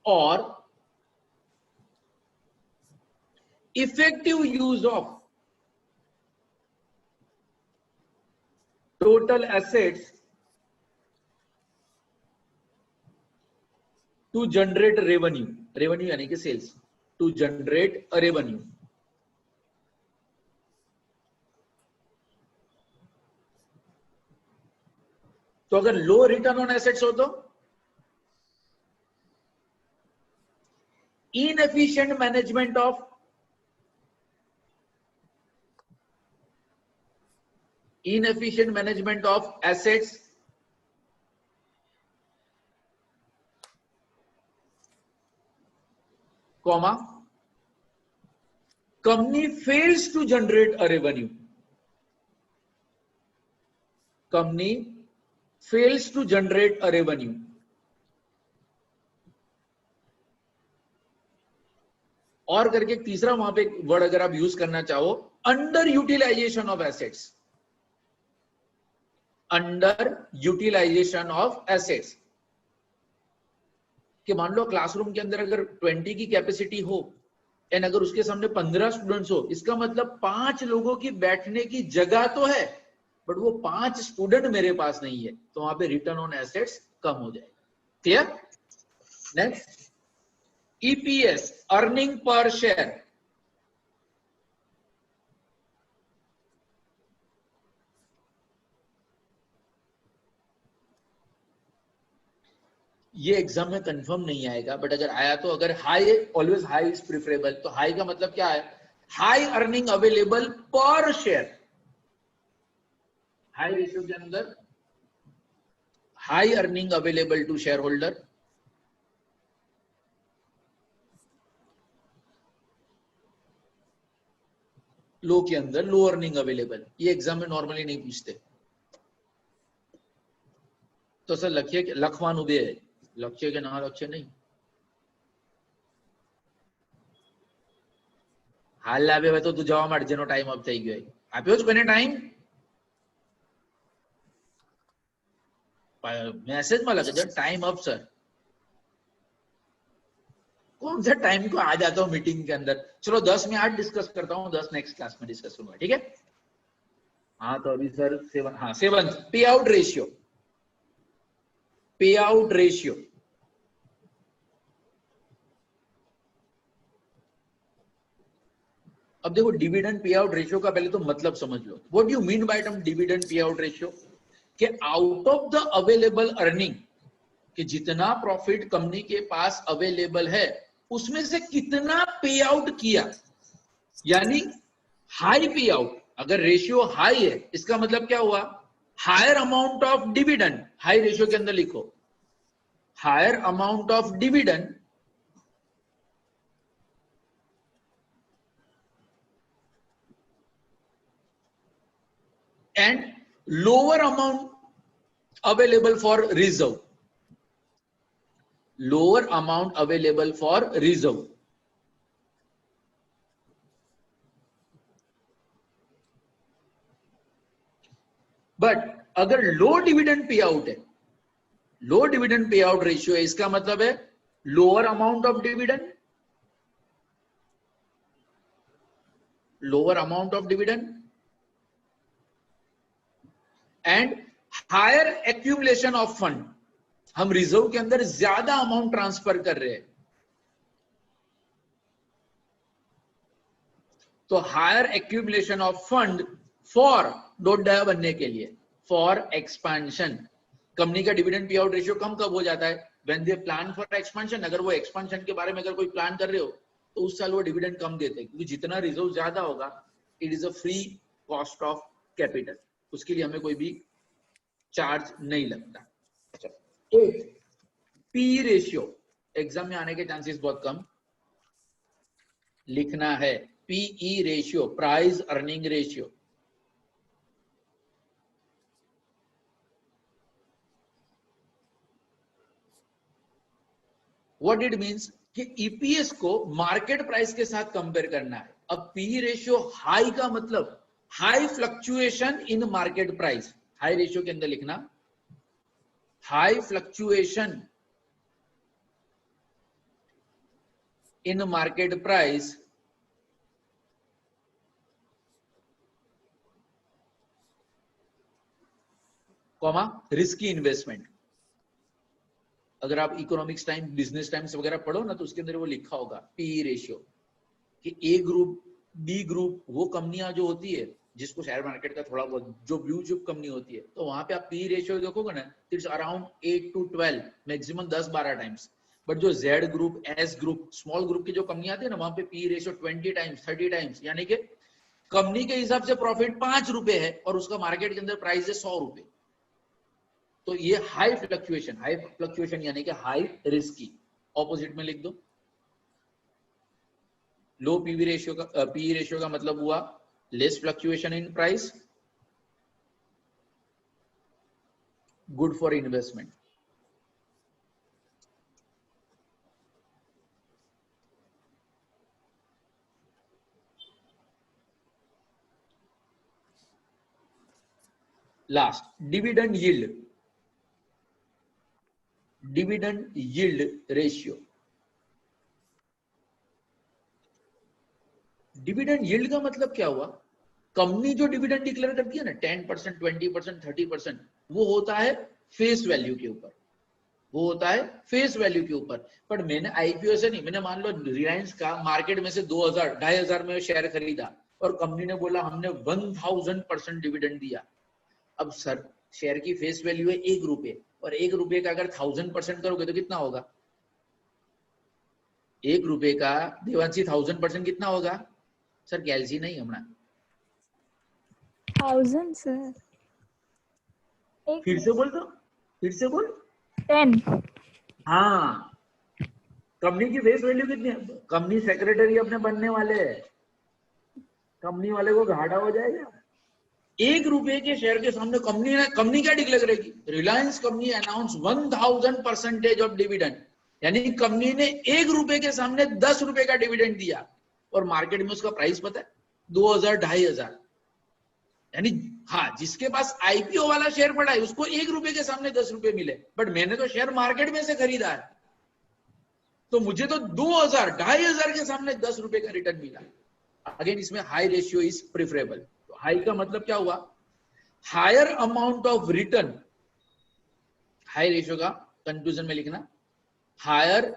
Speaker 1: और effective use of total assets to generate revenue. Revenue यानी कि sales, to generate a revenue. तो अगर लो रिटर्न ऑन एसेट्स हो तो inefficient management of assets comma company fails to generate a revenue. Company fails to generate a revenue। और करके तीसरा वहां पे वर्ड अगर आप यूज करना चाहो, under utilization of assets. Under utilization of assets कि मान लो क्लासरूम के अंदर अगर 20 की कैपेसिटी हो एंड अगर उसके सामने 15 स्टूडेंट्स हो, इसका मतलब 5 लोगों की बैठने की जगह तो है बट वो 5 स्टूडेंट मेरे पास नहीं है, तो वहां पे रिटर्न ऑन एसेट्स कम हो जाए। Clear? Next, EPS, earning per share. ये एग्जाम में कंफर्म नहीं आएगा बट अगर आया तो, अगर high, always high is preferable, तो हाई का मतलब क्या है? High earning available per share. High ratio के अंदर high earning available to share holder, low के अंदर लो अर्निंग अवेलेबल। ये एग्जाम में नॉर्मली नहीं पूछते, तो सर लक्ष्य लखवान उबे है, लक्ष्य के ना लक्ष्य नहीं। हाल लावे तो तू जवा मार जेनो टाइम अप થઈ ગયો આપ્યો જ કોને ટાઈમ? मैसेज में लगे टाइम अप सर। कौन सा टाइम को आ जाता हूँ मीटिंग के अंदर। चलो 10 में 8 डिस्कस करता हूँ, 10 नेक्स्ट क्लास में डिस्कस करूंगा, ठीक है? हाँ तो अभी सर 7, हाँ 7 पे आउट रेशियो। पे आउट रेशियो अब देखो, डिविडेंड पे आउट रेशियो का पहले तो मतलब समझ लो। What do you mean by term dividend pay out ratio? कि out of the available earning, कि जितना प्रॉफिट कंपनी के पास अवेलेबल है उसमें से कितना पे आउट किया, यानी हाई पे आउट। अगर रेशियो हाई है इसका मतलब क्या हुआ? Higher amount of dividend. High ratio के अंदर लिखो higher amount of dividend and lower amount available for reserve. Lower amount available for reserve. But अगर लो डिविडेंड पे आउट है, low dividend pay out ratio है, इसका मतलब है lower amount of dividend, lower amount of dividend and higher accumulation of fund. हम reserve के अंदर ज्यादा अमाउंट ट्रांसफर कर रहे हैं, तो higher accumulation of fund for डॉट डाया बनने के लिए, फॉर एक्सपेंशन। कंपनी का डिविडेंड पे आउट रेशियो कम कब हो जाता है? When they plan for expansion. अगर वो एक्सपेंशन के बारे में अगर कोई प्लान कर रहे हो तो उस साल वो डिविडेंड कम देते हैं, क्योंकि जितना रिजर्व ज्यादा होगा it is a free cost of capital, उसके लिए हमें कोई भी चार्ज नहीं लगता। तो पी रेशियो एग्जाम में आने के चांसेस बहुत कम, लिखना है PE ratio, price earning ratio. What it means कि ईपीएस को मार्केट प्राइस के साथ कंपेयर करना है। अब पी रेशियो हाई का मतलब high fluctuation in market price, high ratio के अंदर लिखना high fluctuation in market price comma risky investment. अगर आप इकोनॉमिक्स टाइम, बिजनेस टाइम्स वगैरह पढ़ो ना तो उसके अंदर वो लिखा होगा पी रेशियो कि ए ग्रुप, बी ग्रुप, वो कंपनियां जो होती है जिसको शेयर मार्केट का थोड़ा बहुत जो ब्लू चिप कंपनी होती है, तो वहां पे आप पी रेशियो देखोगे ना, it's around 8 to 12, maximum 10-12 times. But जो Z group, S group, small group की जो कंपनी आती है ना, वहां पे पी रेशियो 20 टाइम्स, 30 टाइम्स, यानी कि कंपनी के हिसाब से प्रॉफिट 5 रुपए है और उसका मार्केट के अंदर प्राइस है 100 रुपए। तो ये हाई फ्लक्चुएशन यानी कि हाई रिस्की। ऑपोजिट में लिख दो, लो पीवी रेशियो का, पी रेशियो का मतलब हुआ less fluctuation in price, good for investment. Last, dividend yield, dividend yield ratio. Dividend yield का मतलब क्या हुआ? कंपनी जो डिविडेंड डिक्लेयर करती है ना 10%, 20%, 30%, वो होता है फेस वैल्यू के ऊपर, वो होता है फेस वैल्यू के ऊपर। पर मैंने आईपीओ से नहीं, मैंने मान लो रिलायंस का मार्केट में से 2000, 2500 में शेयर खरीदा और कंपनी ने बोला हमने 1000% डिविडेंड दिया। अब सर शेयर की फेस वैल्यू है 1 रुपए, और 1 रुपए का अगर 1000% करोगे तो कितना होगा? 1 रुपए का देवांशी 1000% कितना होगा? सर कैलसी नहीं हमारा
Speaker 8: 1000 सर।
Speaker 1: फिर से बोल दो, फिर से बोल।
Speaker 8: 10।
Speaker 1: हाँ, कंपनी की फेस वैल्यू कितनी है? कंपनी सेक्रेटरी अपने बनने वाले हैं, कंपनी वाले को घाटा हो जाएगा। 1 रुपए के शेयर के सामने कंपनी क्या डिक्लेयर करेगी? Reliance company announce 1000% of dividend, यानी कंपनी ने 1 रुपए के सामने 10 रुपए का डिविडेंड दिया और मार्केट में उसका प्राइस पता है 2000, 2500। यानी हाँ, जिसके पास आईपीओ वाला शेयर पड़ा है उसको 1 रुपए के सामने 10 रुपए मिले, बट मैंने तो शेयर मार्केट में से खरीदा है तो मुझे तो 2000, 2500 के सामने 10 रुपए का रिटर्न मिला। अगेन इसमें हाई रेशियो इज प्रिफरेबल। तो हाई का मतलब क्या हुआ? Higher amount of return, high ratio का कंक्लूजन में लिखना higher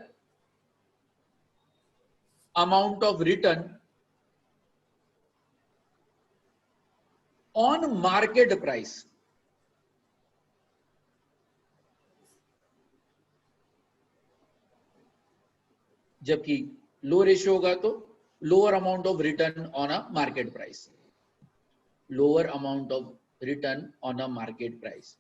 Speaker 1: amount of return on market price. जबकि लो रेशियो होगा तो lower amount of return on a market price, lower amount of return on a market price.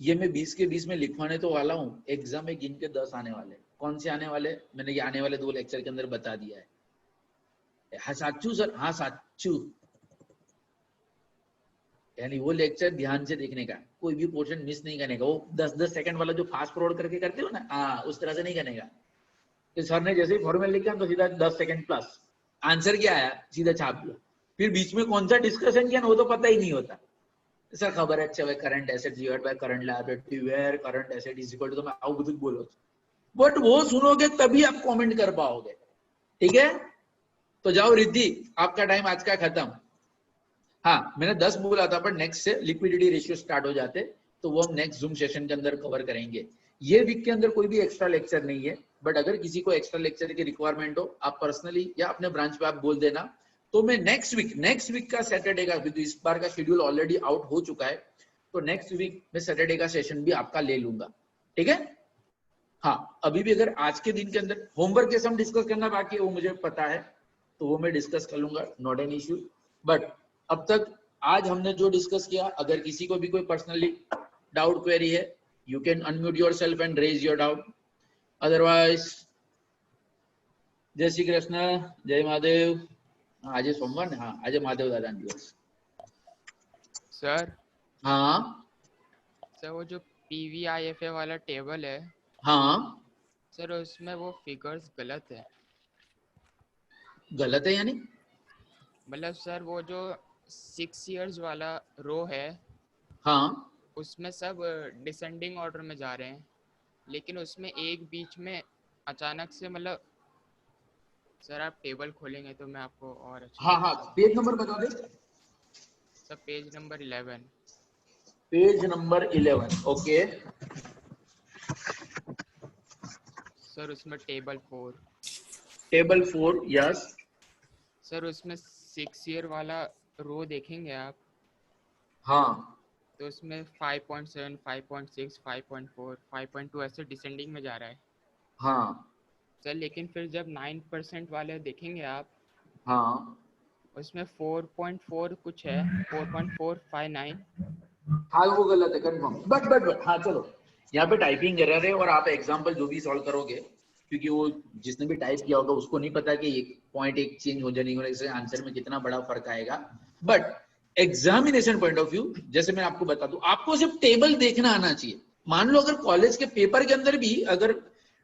Speaker 1: ये मैं 20 के 20 में लिखवाने तो वाला हूं, एग्जाम में गिन के 10 आने वाले। कौन से आने वाले? मैंने ये आने वाले 2 लेक्चर के अंदर बता दिया है। हाँ साचू सर, हाँ साचू, यानी वो लेक्चर ध्यान से देखने का, कोई भी पोर्शन मिस नहीं करने का। वो 10-10 सेकंड वाला जो फास्ट फॉरवर्ड करके करते हो ना, हाँ उस तरह से नहीं करने का। तो सर ने जैसे ही फॉर्मूला लिखा तो सीधा 10 सेकंड प्लस आंसर क्या आया सीधा छाप दिया। फिर बीच में कौन सा डिस्कशन किया ना वो तो पता ही नहीं होता। सर खबर है, अच्छा भाई current asset divide by current liability where current asset is equal to, तो मैं आउ बुद्ध बोलो, बट वो सुनोगे तभी आप कमेंट कर पाओगे। ठीक है, तो जाओ रिद्धि, आपका टाइम आज का खत्म। हाँ मैंने 10 बोला था, पर नेक्स्ट से लिक्विडिटी रेशियो स्टार्ट हो जाते तो वो हम नेक्स्ट जूम सेशन के अंदर कवर करेंगे। ये वीक के अंदर कोई भी एक्स्ट्रा लेक्चर नहीं है, बट अगर किसी को एक्स्ट्रा लेक्चर की रिक्वायरमेंट हो, आप पर्सनली या अपने ब्रांच पे आप बोल देना, तो मैं नेक्स्ट वीक का सैटरडे का, क्योंकि इस बार का शेड्यूल ऑलरेडी आउट हो चुका है, तो नेक्स्ट वीक में सैटरडे का सेशन भी आपका ले लूंगा। ठीक है, हाँ अभी भी अगर आज के दिन के अंदर होमवर्क जैसे हम डिस्कस करना बाकी है वो मुझे पता है, तो वो मैं डिस्कस कर लूंगा, नॉट एन इश्यू। बट अब तक आज हमने जो डिस्कस किया, अगर किसी को भी कोई पर्सनली डाउट क्वेरी है, you can unmute yourself and raise your doubt. Otherwise जय श्री कृष्ण, जय महादेव। आज सोमवार ने, हाँ आज महादेव दादा दिवस।
Speaker 11: सर
Speaker 1: हाँ
Speaker 11: सर वो जो PVIFA वाला टेबल है,
Speaker 1: हाँ
Speaker 11: सर उसमें वो फिगर्स गलत है।
Speaker 1: गलत है यानी?
Speaker 11: मतलब सर वो जो 6 इयर्स वाला रो है,
Speaker 1: हाँ
Speaker 11: उसमें सब डिसेंडिंग ऑर्डर में जा रहे हैं, लेकिन उसमें एक बीच में अचानक से, मतलब सर आप टेबल खोलेंगे तो मैं आपको और अच्छा।
Speaker 1: हाँ हाँ पेज नंबर बता दे
Speaker 11: sir. Page number 11।
Speaker 1: Page number 11 okay.
Speaker 11: Sir उसमें टेबल 4
Speaker 1: यस
Speaker 11: सर, उसमें 6 ईयर वाला रो देखेंगे आप,
Speaker 1: हाँ
Speaker 11: तो उसमें 5.7, 5.6, 5.4, 5.2 ऐसे डिसेंडिंग में जा रहा है।
Speaker 1: हाँ
Speaker 11: सर लेकिन फिर जब 9% वाले देखेंगे आप,
Speaker 1: हाँ
Speaker 11: उसमें 4.4 कुछ है, 4.459।
Speaker 1: हाँ वो गलत है कंफर्म, बट हाँ चलो यहाँ पे टाइपिंग एरर है, और आप एग्जांपल जो भी सॉल्व करोगे, क्योंकि वो जिसने भी टाइप किया होगा उसको नहीं पता कि एक पॉइंट एक चेंज हो जाने की वजह से आंसर में कितना बड़ा फर्क आएगा। But examination point of view, जैसे मैं आपको बता दूं, आपको सिर्फ टेबल देखना आना चाहिए। मान लो अगर कॉलेज के पेपर के अंदर भी अगर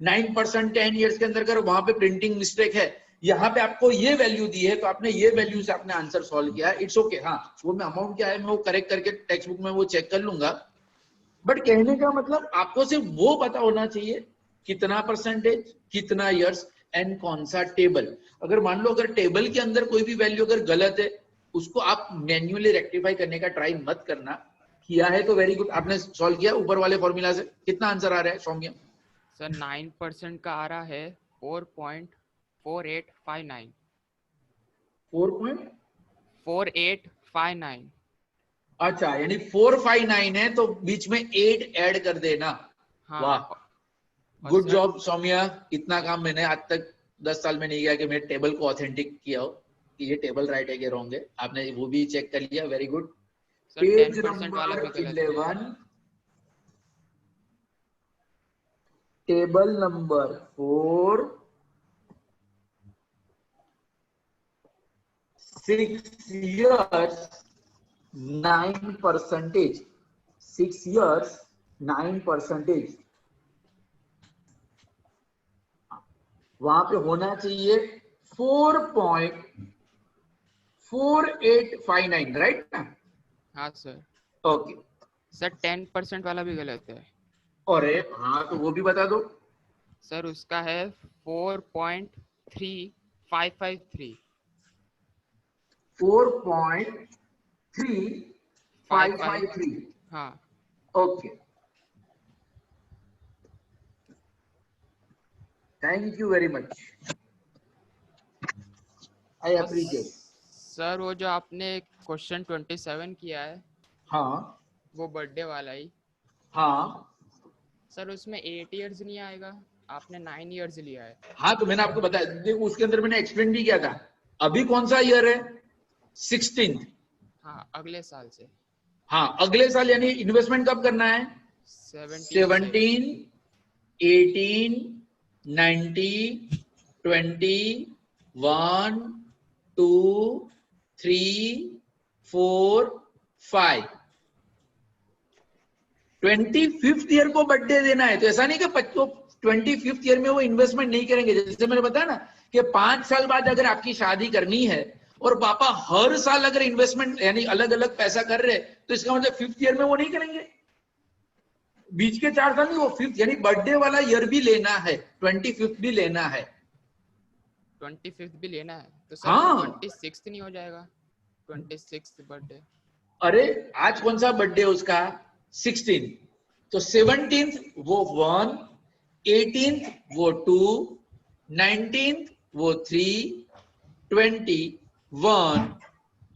Speaker 1: 9% 10 इयर्स के अंदर अगर वहां पे प्रिंटिंग मिस्टेक है, यहाँ पे आपको ये वैल्यू दी है, तो आपने ये वैल्यू से आपने आंसर सॉल्व किया है, इट्स ओके। हाँ वो मैं अमाउंट क्या है मैं वो करेक्ट करके टेक्स्ट बुक में वो चेक कर लूंगा, बट कहने का मतलब आपको सिर्फ वो पता होना चाहिए कितना परसेंटेज, कितना इयर्स एंड कौन सा टेबल। अगर मान लो अगर टेबल के अंदर कोई भी वैल्यू अगर गलत है, उसको आप मैन्युअली रेक्टिफाई करने का ट्राई मत करना। किया है तो वेरी गुड, आपने सॉल्व किया ऊपर वाले फॉर्मूला से। कितना आंसर आ रहा है सौम्य?
Speaker 11: सर 9% का आ रहा है 4.4859। 4.4859।
Speaker 1: अच्छा यानी 459 है तो बीच में 8 ऐड कर देना।
Speaker 11: हाँ,
Speaker 1: वाह गुड जॉब सौम्या। इतना काम मैंने आज तक 10 साल में नहीं किया कि मैं टेबल को ऑथेंटिक किया हो कि ये टेबल राइट है कि रॉन्ग है। आपने वो भी चेक कर लिया, very good. Page number 11 table number 4 6 years 9%, 6 years 9%, वहां पे होना चाहिए 4.4859 राइट ना?
Speaker 11: हाँ सर।
Speaker 1: ओके
Speaker 11: सर 10% वाला भी गलत है।
Speaker 1: अरे हाँ तो वो भी बता दो।
Speaker 11: सर उसका है 4.3553।
Speaker 1: 4.3553
Speaker 11: हाँ
Speaker 1: okay thank you very much, I appreciate.
Speaker 11: Sir वो जो आपने क्वेश्चन 27 किया है,
Speaker 1: हाँ
Speaker 11: वो बर्थडे वाला ही।
Speaker 1: हाँ
Speaker 11: सर उसमें 8 इयर्स नहीं आएगा, आपने 9 इयर्स लिया है।
Speaker 1: हाँ तो मैंने आपको बताया, देखो उसके अंदर मैंने एक्सप्लेन भी किया था। अभी कौन सा ईयर है? 16।
Speaker 11: हाँ अगले साल से।
Speaker 1: हाँ अगले साल यानी इन्वेस्टमेंट कब करना है? 17, 18, 90, 20, 1, 2, 3, 4, 5। 25th ईयर को बर्थडे देना है, तो ऐसा नहीं कि 25th ईयर में वो इन्वेस्टमेंट नहीं करेंगे। जैसे मैंने बताया ना कि 5 साल बाद अगर आपकी शादी करनी है और पापा हर साल अगर इन्वेस्टमेंट यानी अलग अलग पैसा कर रहे तो इसका मतलब 5th ईयर में वो नहीं करेंगे, बीच के 4 साल नहीं, वो 5th यानी बर्थडे वाला ईयर भी लेना है, 25th भी लेना है।
Speaker 11: 25th भी लेना है तो सर
Speaker 1: हाँ
Speaker 11: 26th नहीं हो जाएगा? 26th birthday.
Speaker 1: अरे आज कौन सा बर्थडे उसका? 16, तो 17th वो 1, 18th वो 2, 19th वो 3, 20 1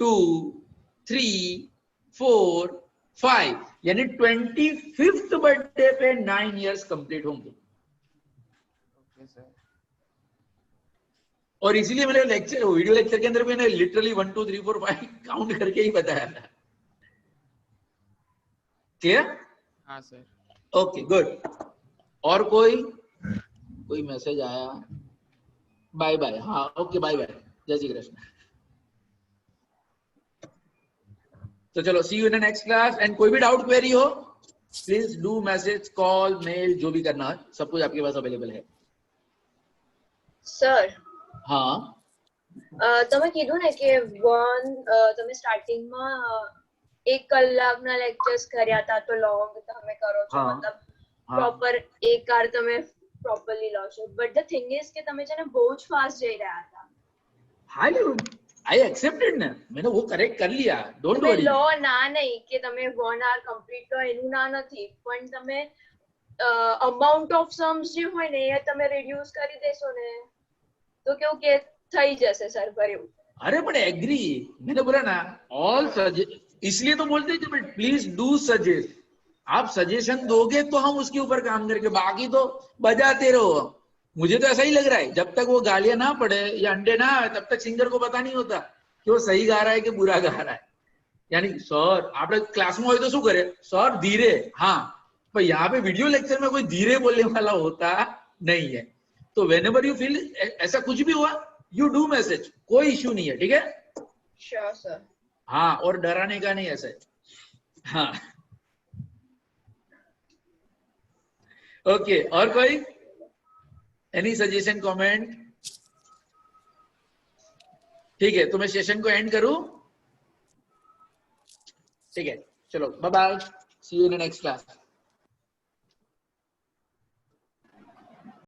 Speaker 1: 2 3 4 5 यानी 25th बर्थडे पे 9 इयर्स कंप्लीट होंगे।
Speaker 11: Okay sir.
Speaker 1: और इसीलिए मैंने लेक्चर वीडियो लेक्चर के अंदर भी मैंने लिटरली 1 2 3 4 5 काउंट करके ही बताया था। क्लियर?
Speaker 11: हाँ सर।
Speaker 1: Okay good. और कोई मैसेज आया? Bye bye. हाँ ओके बाय बाय, जय श्री कृष्ण। तो चलो see you in the next class. And कोई भी डाउट क्वेरी हो please do message call mail जो भी करना है, सब कुछ आपके पास अवेलेबल है।
Speaker 4: સર
Speaker 1: हाँ
Speaker 4: તમે કીધું ને કે તમે સ્ટાર્ટિંગમાં 1 કલાકના લેક્ચર્સ કર્યા હતા તો લોંગ તમે કરો છો,
Speaker 1: हाँ
Speaker 4: મતલબ
Speaker 1: हाँ
Speaker 4: પ્રોપર એક કાર તમે પ્રોપરલી લો છો, બટ ધ થિંગ ઇઝ કે તમે છે ને બહુ જ ફાસ્ટ જઈ રહ્યા હતા।
Speaker 1: आई एक्सेप्टेड ना, मैंने वो करेक्ट कर लिया, डोंट
Speaker 4: તમે
Speaker 1: वरी।
Speaker 4: લો ના નહીં કે તમે 1 hour કમ્પ્લીટ લો એનું ના નથી, પણ તમે અમાઉન્ટ ઓફ सम्स જે હોય ને એ તમે રિડ્યુસ કરી દેશો ને તો કેવું કે થઈ જશે સર ભર્યું।
Speaker 1: अरे बट एग्री, मैंने बोला ना ऑल इसलिए तो बोलते हैं कि प्लीज डू सजेस्ट। आप सजेशन दोगे तो हम उसके ऊपर काम करके, बाकी तो बजाते रहो। मुझे तो ऐसा ही लग रहा है जब तक वो गालियां ना पड़े या अंडे ना आए तब तक सिंगर को पता नहीं होता कि वो सही गा रहा है कि बुरा गा रहा है। यानी सर आप क्लास में हो तो शू करे सर धीरे, हाँ पर यहाँ पे वीडियो लेक्चर में कोई धीरे बोलने वाला होता नहीं है। तो व्हेनेवर यू फील ऐसा कुछ भी हुआ यू डू मैसेज, कोई इश्यू नहीं है, ठीक है?
Speaker 4: Sure sir.
Speaker 1: हाँ और डराने का नहीं ऐसा। हाँ ओके। और कोई एनी सजेशन कमेंट? ठीक है तो मैं सेशन को एंड करूं? ठीक है चलो bye bye, see you in the next class.